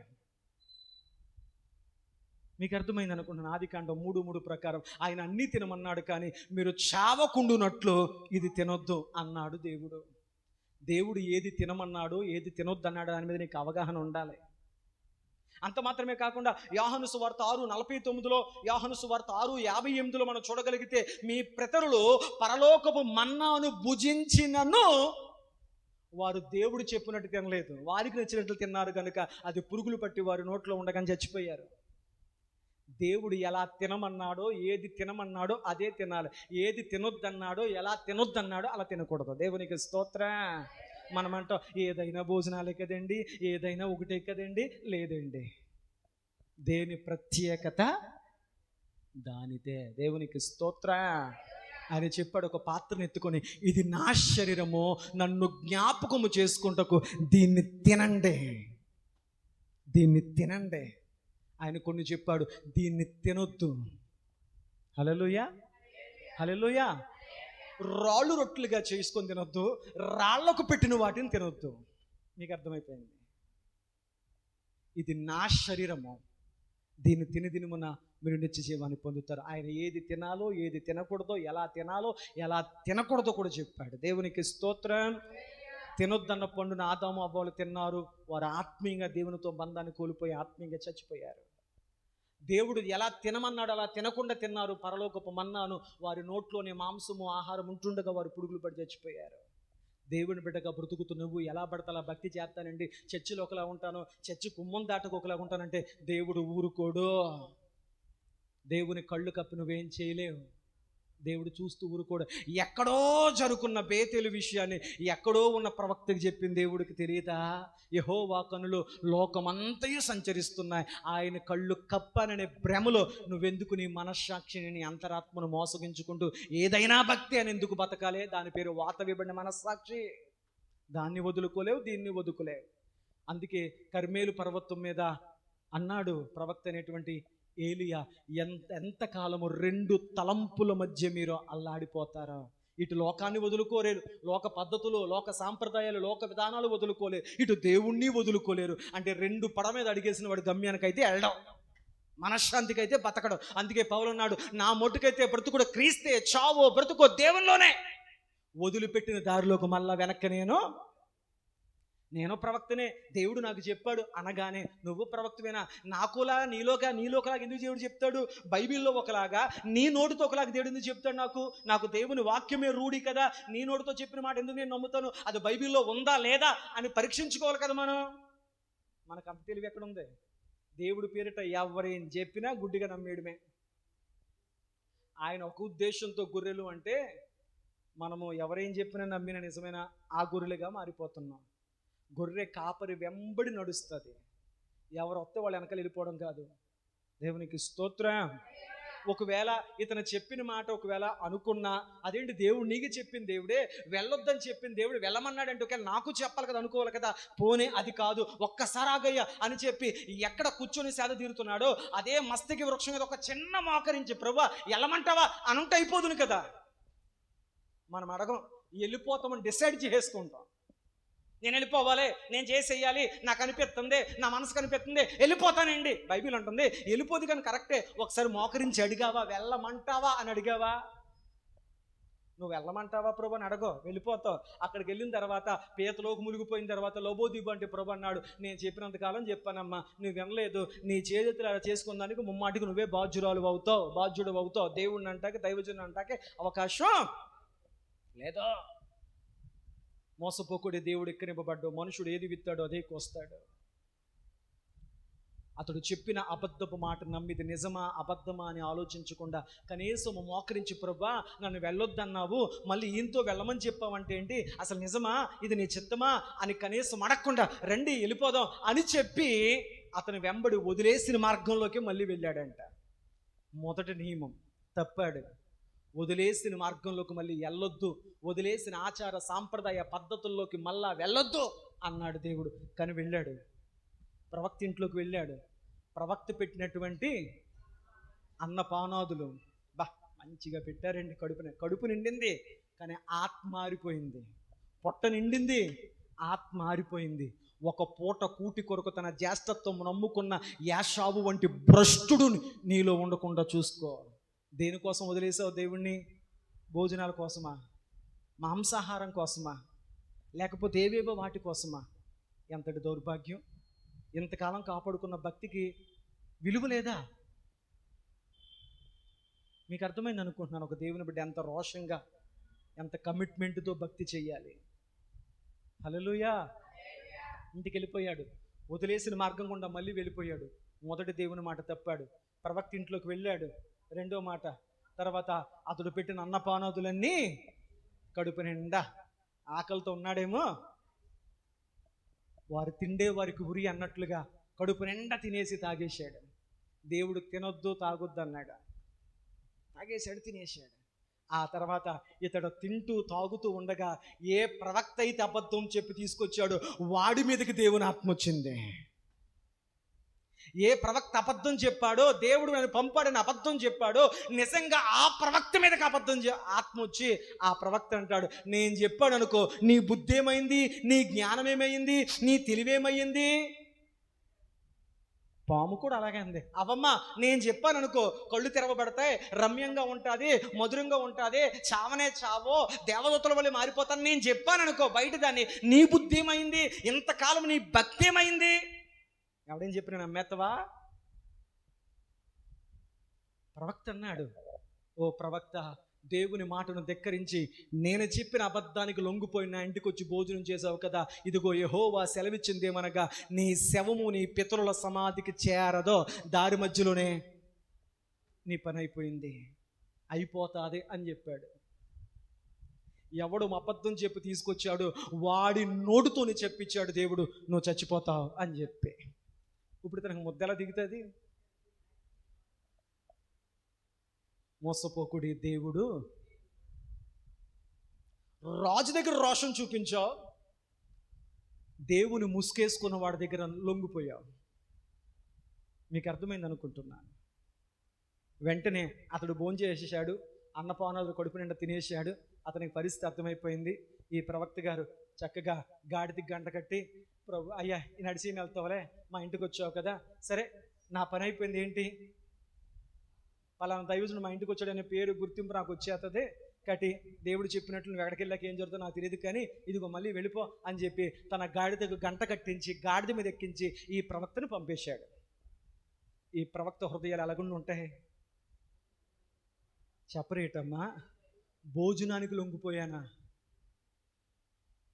Speaker 1: మీకు అర్థమైంది అనుకుంటున్నాను. ఆదికాండం 3:3 ప్రకారం ఆయన అన్నీ తినమన్నాడు, కానీ మీరు చావకుండునట్లు ఇది తినొద్దు అన్నాడు దేవుడు. దేవుడు ఏది తినమన్నాడు, ఏది తినొద్దు అన్నాడు దాని మీద నీకు అవగాహన ఉండాలి. అంత మాత్రమే కాకుండా యోహాను సువార్త 6:49లో, యోహాను సువార్త 6:58లో మనం చూడగలిగితే, మీ పితరులు పరలోకపు మన్నాను భుజించినను వారు దేవుడు చెప్పినట్టు తినలేదు, వారికి నచ్చినట్లు తిన్నారు కనుక అది పురుగులు పట్టి వారి నోట్లో ఉండగానే చచ్చిపోయారు. దేవుడు ఎలా తినమన్నాడో, ఏది తినమన్నాడో అదే తినాలి, ఏది తినొద్దన్నాడో, ఎలా తినొద్దన్నాడో అలా తినకూడదు. దేవునికి స్తోత్రం. మనమంటాం ఏదైనా భోజనాలే కదండి, ఏదైనా ఒకటే కదండి, లేదండి, దేని ప్రత్యేకత దానిదే. దేవునికి స్తోత్రం. ఆయన చెప్పాడు, ఒక పాత్రను ఎత్తుకొని, ఇది నా శరీరము, నన్ను జ్ఞాపకము చేసుకుంటకు దీన్ని తినండి, దీన్ని తినండి. ఆయన కొన్ని చెప్పాడు, దీన్ని తినొద్దు, హల్లెలూయా, హల్లెలూయా. రాళ్ళు రొట్టెలుగా చేసుకొని తినొద్దు, రాళ్లకు పెట్టిన వాటిని తినొద్దు. మీకు అర్థమైపోయింది. ఇది నా శరీరము, దీన్ని తిని దినమున మీరు నిత్య జీవాన్ని పొందుతారు. ఆయన ఏది తినాలో ఏది తినకూడదో, ఎలా తినాలో ఎలా తినకూడదో కూడా చెప్పాడు. దేవునికి స్తోత్రం. తినొద్దన్న పండున ఆదాము అవ్వలు తిన్నారు. వారు ఆత్మీయంగా దేవునితో బంధాన్ని కోల్పోయి ఆత్మీయంగా చచ్చిపోయారు. దేవుడు ఎలా తినమన్నాడు అలా తినకుండా తిన్నారు. పరలోకపు మన్నాను వారి నోట్లోనే మాంసము ఆహారం ఉంటుండగా వారు పురుగులు పడి చచ్చిపోయారు. దేవుని బిడ్డగా బ్రతుకుతూ నువ్వు ఎలా పడతా అలా భక్తి చేస్తానండి, చర్చిలో ఒకలా ఉంటాను, చర్చి కుమ్మం దాటకు ఒకలా ఉంటానంటే దేవుడు ఊరుకోడు. దేవుని కళ్ళు కప్పి నువ్వేం చేయలేవు. దేవుడు చూస్తూ ఊరుకోడు. ఎక్కడో జరుగున్న బేతేలు విషయాన్ని ఎక్కడో ఉన్న ప్రవక్తకి చెప్పిన దేవుడికి తెలియదా? యెహోవా కనులు లోకమంతయు సంచరిస్తున్నాయి, ఆయన కళ్ళు కప్పననే భ్రమలో నువ్వెందుకు నీ మనస్సాక్షిని, నీ అంతరాత్మను మోసగించుకుంటూ ఏదైనా భక్తి అని ఎందుకు బతకాలే? దాని పేరు వాత విబడిన మనస్సాక్షి. దాన్ని వదులుకోలేవు, దీన్ని వదులుకోలేవు. అందుకే కర్మేలు పర్వతం మీద అన్నాడు ప్రవక్త అనేటువంటి ఏలియా, ఎంతకాలము 2 తలంపుల మధ్య మీరు అల్లాడిపోతారా? ఇటు లోకాన్ని వదులుకోలేరు, లోక పద్ధతులు, లోక సాంప్రదాయాలు, లోక విధానాలు వదులుకోలేరు, ఇటు దేవుణ్ణి వదులుకోలేరు. అంటే 2 పడ మీద అడిగేసిన వాడు గమ్యానికైతే వెళ్ళడం, మనశ్శాంతికి అయితే బతకడం. అందుకే పౌలు అన్నాడు, నా మొట్టుకైతే బ్రతుకుడు క్రీస్తే, చావో బ్రతుకో దేవునిలోనే. వదిలిపెట్టిన దారిలోకి మళ్ళా వెనక్కి నేను ప్రవక్తనే, దేవుడు నాకు చెప్పాడు అనగానే నువ్వు ప్రవక్తవేనా? నాకులా నీలోకలాగా ఎందుకు దేవుడు చెప్తాడు? బైబిల్లో ఒకలాగా, నీ నోటితో ఒకలాగా దేవుడు ఎందుకు చెప్తాడు? నాకు దేవుని వాక్యమే రూఢి కదా, నీ నోటితో చెప్పిన మాట ఎందుకు నేను నమ్ముతాను? అది బైబిల్లో ఉందా లేదా అని పరీక్షించుకోవాలి కదా మనం. మనకు అంత తెలివి ఎక్కడుంది? దేవుడి పేరిట ఎవరేం చెప్పినా గుడ్డిగా నమ్మేయడమే. ఆయన ఒక ఉద్దేశంతో గొర్రెలు అంటే మనము ఎవరేం చెప్పినా నమ్మినా నిజమైన ఆ గొర్రెలుగా మారిపోతున్నాం. గొర్రె కాపరి వెంబడి నడుస్తుంది, ఎవరు వస్తే వాళ్ళు వెనకాల వెళ్ళిపోవడం కాదు. దేవునికి స్తోత్రం. ఒకవేళ ఇతను చెప్పిన మాట ఒకవేళ అనుకున్నా, అదేంటి దేవుడు నీకు చెప్పిన దేవుడే, వెళ్ళొద్దని చెప్పిన దేవుడు వెళ్ళమన్నాడంటే ఒకవేళ నాకు చెప్పాలి కదా అనుకోవాలి కదా. పోనే అది కాదు, ఒక్కసారి ఆగయ్యా అని చెప్పి ఎక్కడ కూర్చొని సేద తీరుతున్నాడో అదే మస్తకి వృక్షం మీద ఒక చిన్న మోకరించి ప్రభువా వెళ్ళమంటావా అనుంటే అయిపోదును కదా. మనం అడగం, వెళ్ళిపోతామని డిసైడ్ చేసుకుంటాం. నేను వెళ్ళిపోవాలి, నేను చేసేయాలి, నాకు అనిపిస్తుంది, నా మనసు కనిపిస్తుంది, వెళ్ళిపోతానండి. బైబిల్ అంటుంది వెళ్ళిపోదు కానీ కరెక్టే. ఒకసారి మోకరించి అడిగావా, వెళ్ళమంటావా అని అడిగావా? నువ్వు వెళ్ళమంటావా ప్రభు అని అడగో, వెళ్ళిపోతావు. అక్కడికి వెళ్ళిన తర్వాత పీతలోకి మునిగిపోయిన తర్వాత లోబోదీబు అంటే ప్రభు అన్నాడు, నేను చెప్పినంతకాలం చెప్పానమ్మా, నువ్వు వినలేదు, నీ చేతులు అలా చేసుకున్నానికి ముమ్మాటికి నువ్వే బాధ్యుడు అవుతావు. దేవుడిని అంటాకే, దైవజుని అంటాకే అవకాశం లేదో. మోసపోకుడే దేవుడు ఎక్కనివ్వబడ్డాడు. మనుషుడు ఏది విత్తాడో అదే కోస్తాడు. అతడు చెప్పిన అబద్ధపు మాట నమ్మిది నిజమా అబద్ధమా అని ఆలోచించకుండా కనీసం మోకరించి ప్రభువా నన్ను వెళ్ళొద్దన్నావు, మళ్ళీ ఈయంతో వెళ్ళమని చెప్పావంటే ఏంటి, అసలు నిజమా, ఇది నీ చిత్తమా అని కనీసం అడగకుండా రండి వెళ్ళిపోదాం అని చెప్పి అతను వెంబడి వదిలేసిన మార్గంలోకి మళ్ళీ వెళ్ళాడంట. మొదటి నియమం తప్పాడు. వదిలేసిన మార్గంలోకి మళ్ళీ వెళ్ళొద్దు, వదిలేసిన ఆచార సాంప్రదాయ పద్ధతుల్లోకి మళ్ళా వెళ్ళొద్దు అన్నాడు దేవుడు. కానీ వెళ్ళాడు, ప్రవక్త ఇంట్లోకి వెళ్ళాడు. ప్రవక్త పెట్టినటువంటి అన్నపానాదులు మంచిగా పెట్టారండి. కడుపు నిండింది కానీ ఆత్మ మారిపోయింది. పొట్ట నిండింది, ఆత్మ మారిపోయింది. ఒక పూట కూటి కొరకు తన జ్యేష్ఠత్వం నమ్ముకున్న యాషావు వంటి భ్రష్టుడు నీలో ఉండకుండా చూసుకో. దేనికోసం వదిలేసావు దేవుణ్ణి? భోజనాల కోసమా, మాంసాహారం కోసమా, లేకపోతే ఏవేవో వాటి కోసమా? ఎంతటి దౌర్భాగ్యం! ఇంతకాలం కాపాడుకున్న భక్తికి విలువ లేదా? మీకు అర్థమైంది అనుకుంటున్నాను. ఒక దేవుని బిడ్డ ఎంత రోషంగా, ఎంత కమిట్మెంట్తో భక్తి చెయ్యాలి. హల్లెలూయా. ఇంటికి వెళ్ళిపోయాడు, వదిలేసిన మార్గం గుండా మళ్ళీ వెళ్ళిపోయాడు. మొదటి దేవుని మాట తప్పాడు, ప్రవక్త ఇంట్లోకి వెళ్ళాడు. రెండో మాట, తర్వాత అతడు పెట్టిన అన్నపానాదులన్నీ కడుపు నిండా. ఆకలితో ఉన్నాడేమో, వారు తిండే వారికి ఉరి అన్నట్లుగా కడుపు నిండా తినేసి తాగేశాడు. దేవుడు తినొద్దు తాగొద్దు అన్నాడు, తాగేశాడు, తినేశాడు. ఆ తర్వాత ఇతడు తింటూ తాగుతూ ఉండగా ఏ ప్రవక్త అయితే అబద్ధం చెప్పి తీసుకొచ్చాడో వాడి మీదకి దేవుని ఆత్మ వచ్చింది. ఏ ప్రవక్త అబద్ధం చెప్పాడో, దేవుడు నన్ను పంపాడని అబద్ధం చెప్పాడో, నిజంగా ఆ ప్రవక్త మీదకి ఆత్మ వచ్చి ఆ ప్రవక్త అంటాడు, నేను చెప్పాడు అనుకో, నీ బుద్ధి ఏమైంది, నీ జ్ఞానం ఏమైంది, నీ తెలివేమైంది. పాము కూడా అలాగే అంది, అవమ్మ నేను చెప్పాను అనుకో, కళ్ళు తెరవబడతాయి, రమ్యంగా ఉంటుంది, మధురంగా ఉంటుంది, చావనే చావో, దేవదూతల వల్ల మారిపోతాను నేను చెప్పాను అనుకో బయట దాన్ని, నీ బుద్ధి ఏమైంది, ఇంతకాలం నీ భక్తి ఏమైంది. ఎవడేం చెప్పిన నమ్మేత్తవా? ప్రవక్త అన్నాడు, ఓ ప్రవక్త, దేవుని మాటను ధిక్కరించి నేను చెప్పిన అబద్ధానికి లొంగిపోయి నా ఇంటికి వచ్చి భోజనం చేసావు కదా, ఇదిగో యెహోవా సెలవిచ్చిందేమనగా, నీ శవము నీ పితరుల సమాధికి చేరదో, దారి మధ్యలోనే నీ పని అయిపోతుంది అని చెప్పాడు. ఎవడు అబద్ధం చెప్పి తీసుకొచ్చాడు, వాడి నోటుతోనే చెప్పించాడు దేవుడు, నువ్వు చచ్చిపోతావు అని చెప్పి. ఇప్పుడు తనకు ముద్దెలా దిగుతుంది? మోసపోకుడి దేవుడు. రాజు దగ్గర రోషం చూపించావు, దేవుని ముసుకేసుకున్న వాడి దగ్గర లొంగిపోయావు. మీకు అర్థమైంది అనుకుంటున్నాను. వెంటనే అతడు భోంచేసేసాడు, అన్నపానాలు కడుపు నిండా తినేసాడు. అతనికి పరిస్థితి అర్థమైపోయింది. ఈ ప్రవక్త గారు చక్కగా గాడిదికి గంట కట్టి, ప్రభు అయ్యా నడిచి వెళ్తావులే, మా ఇంటికి వచ్చావు కదా, సరే నా పని అయిపోయింది, ఏంటి పలానా దైవజుడు మా ఇంటికి వచ్చాడనే పేరు గుర్తింపు నాకు వచ్చేస్తుంది కాబట్టి దేవుడు చెప్పినట్లు నువ్వు ఎక్కడికి వెళ్ళాక ఏం జరుగుతుందో నాకు తెలియదు, కానీ ఇదిగో మళ్ళీ వెళ్ళిపో అని చెప్పి తన గాడిదకు గంట కట్టించి గాడిద మీద ఎక్కించి ఈ ప్రవక్తను పంపేశాడు. ఈ ప్రవక్త హృదయాలు అలాగుండి ఉంటాయి. చెప్పరేటమ్మా, భోజనానికి లొంగిపోయానా,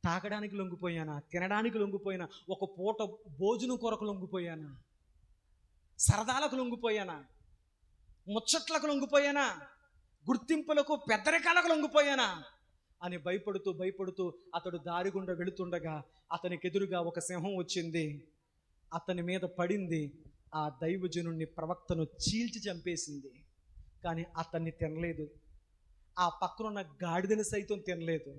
Speaker 1: తాగడానికి లొంగిపోయానా, తినడానికి లొంగిపోయానా, ఒక పూట భోజనం కొరకు లొంగిపోయానా, సరదాలకు లొంగిపోయానా, ముచ్చట్లకు లొంగిపోయానా, గుర్తింపులకు పెద్దరికాలకు లొంగిపోయానా అని భయపడుతూ అతడు దారి గుండా వెళుతుండగా అతనికి ఎదురుగా ఒక సింహం వచ్చింది, అతని మీద పడింది. ఆ దైవజనుణ్ణి ప్రవక్తను చీల్చి చంపేసింది. కానీ అతన్ని తినలేదు, ఆ పక్కనున్న గాడిదని సైతం తినలేదు.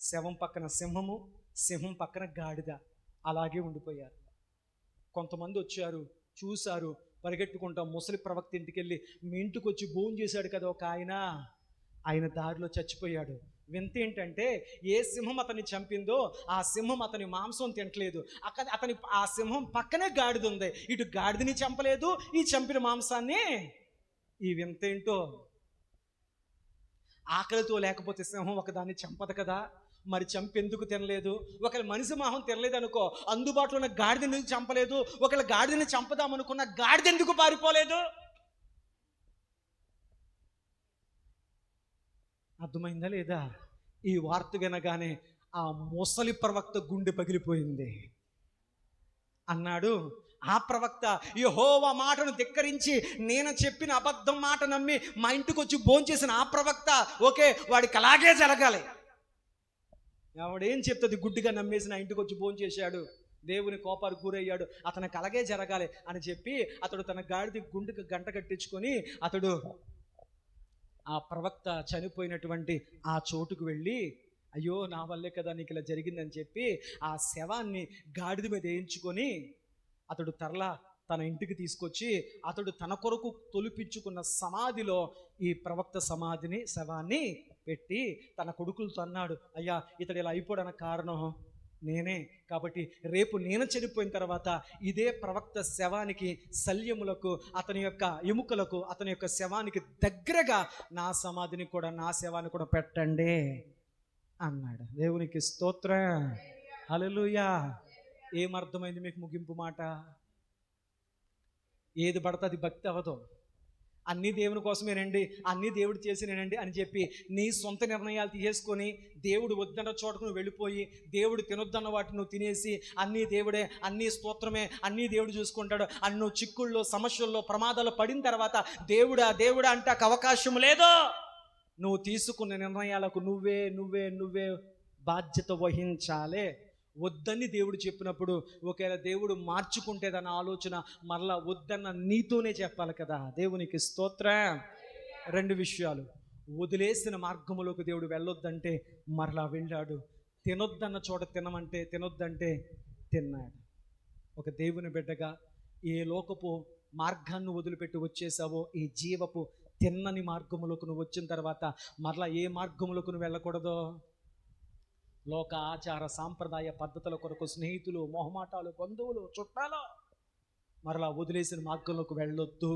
Speaker 1: శవం పక్కన సింహము, సింహం పక్కన గాడిద అలాగే ఉండిపోయారు. కొంతమంది వచ్చారు, చూశారు, పరిగెట్టుకుంటాం ముసలి ప్రవక్త ఇంటికి వెళ్ళి, మీ ఇంటికి వచ్చి భోజనం చేశాడు కదా ఒక ఆయన దారిలో చచ్చిపోయాడు. వింత ఏంటంటే, ఏ సింహం అతన్ని చంపిందో ఆ సింహం అతని మాంసం తినట్లేదు. ఆ సింహం పక్కనే గాడిద ఉంది, ఇటు గాడిదని చంపలేదు, ఈ చంపిన మాంసాన్ని. ఈ వింత ఏంటో, ఆకలితో లేకపోతే సింహం ఒకదాన్ని చంపదు కదా, మరి చంపి ఎందుకు తినలేదు? ఒకవేళ మనిషి మాహం తినలేదు అనుకో, అందుబాటులో ఉన్న గాడిద ఎందుకు చంపలేదు? ఒకవేళ గాడిదని చంపదామనుకున్న గాడిద ఎందుకు పారిపోలేదు? అర్థమైందా లేదా? ఈ వార్త వినగానే ఆ ముసలి ప్రవక్త గుండె పగిలిపోయింది. అన్నాడు ఆ ప్రవక్త, యెహోవా మాటను ధిక్కరించి నేను చెప్పిన అబద్ధం మాట నమ్మి మా ఇంటికి వచ్చి భోంచేసిన ఆ ప్రవక్త, ఓకే వాడికి అలాగే జరగాలి. ఎవడేం చెప్తుంది, గుడ్డిగా నమ్మేసి నా ఇంటికి వచ్చి భోంచేశాడు, దేవుని కోపానికి గురయ్యాడు, అతనికి అలాగే జరగాలి అని చెప్పి అతడు తన గాడిద గుండెకి గంట కట్టించుకొని అతడు ఆ ప్రవక్త చనిపోయినటువంటి ఆ చోటుకు వెళ్ళి, అయ్యో నా వల్లే కదా నీకు ఇలా జరిగిందని చెప్పి ఆ శవాన్ని గాడిద మీద వేయించుకొని అతడు తన ఇంటికి తీసుకొచ్చి అతడు తన కొరకు తొలిపించుకున్న సమాధిలో ఈ ప్రవక్త శవాన్ని పెట్టి తన కొడుకులతో అన్నాడు, అయ్యా ఇతడు ఇలా అయిపోవడానికి కారణం నేనే, కాబట్టి రేపు నేను చనిపోయిన తర్వాత ఇదే ప్రవక్త శవానికి, శల్యములకు, అతని యొక్క ఎముకలకు, అతని యొక్క శవానికి దగ్గరగా నా సమాధిని కూడా, నా శవాన్ని కూడా పెట్టండి అన్నాడు. దేవునికి స్తోత్రం, హల్లెలూయా. ఏమర్థమైంది మీకు ముగింపు మాట? ఏది పడితే అది భక్తి అవ్వదు. అన్నీ దేవుని కోసమేనండి, అన్నీ దేవుడు చేసినేనండి అని చెప్పి నీ సొంత నిర్ణయాలు తీసుకొని దేవుడు వద్దన్న చోటకు నువ్వు వెళ్ళిపోయి, దేవుడు తినొద్దన్న వాటిని నువ్వు తినేసి, అన్నీ దేవుడే, అన్నీ స్తోత్రమే, అన్నీ దేవుడు చూసుకుంటాడు అని నువ్వు చిక్కుల్లో, సమస్యల్లో, ప్రమాదాలు పడిన తర్వాత దేవుడా అంటే అవకాశం లేదు. నువ్వు తీసుకున్న నిర్ణయాలకు నువ్వే బాధ్యత వహించాలి. వద్దని దేవుడు చెప్పినప్పుడు ఒకవేళ దేవుడు మార్చుకుంటే దాని ఆలోచన మరలా వద్దన్న నీతోనే చెప్పాలి కదా. దేవునికి స్తోత్రం. 2 విషయాలు, వదిలేసిన మార్గంలోకి దేవుడు వెళ్ళొద్దంటే మరలా వెళ్ళాడు, తినొద్దన్న చోట తినమంటే తినొద్దంటే తిన్నాడు. ఒక దేవుని బిడ్డగా ఏ లోకపు మార్గాన్ని వదిలిపెట్టి వచ్చేసావో, ఈ జీవపు తిన్నని మార్గములకు నువ్వు వచ్చిన తర్వాత మరలా ఏ మార్గములకు నువ్వు వెళ్ళకూడదో, లోక ఆచార సాంప్రదాయ పద్ధతుల కొరకు స్నేహితులు, మొహమాటాలు, బంధువులు, చుట్టాలు మరలా వదిలేసిన మార్గంలోకి వెళ్ళొద్దు.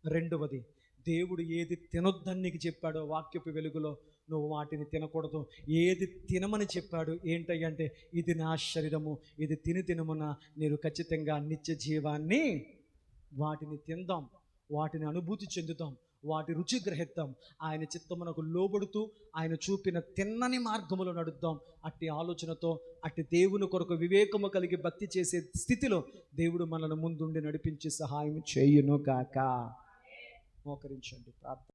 Speaker 1: రెండవది, దేవుడు ఏది తినొద్దని నీకు చెప్పాడో వాక్యపు వెలుగులో నువ్వు వాటిని తినకూడదు. ఏది తినమని చెప్పాడు ఏంటంటే, ఇది నా శరీరము, ఇది తినమున నేను ఖచ్చితంగా నిత్య జీవాన్ని, వాటిని తిందాం, వాటిని అనుభూతి చెందుతాం, వాటి రుచి గ్రహిద్దాం, ఆయన చిత్తమునకు లోబడుతూ ఆయన చూపిన తిన్నని మార్గములో నడుద్దాం. అట్టి ఆలోచనతో, అట్టి దేవుని కొరకు వివేకము కలిగి భక్తి చేసే స్థితిలో దేవుడు మనల్ని ముందుండి నడిపించి సహాయం చేయును గాక. మోకరించండి, ప్రార్థన.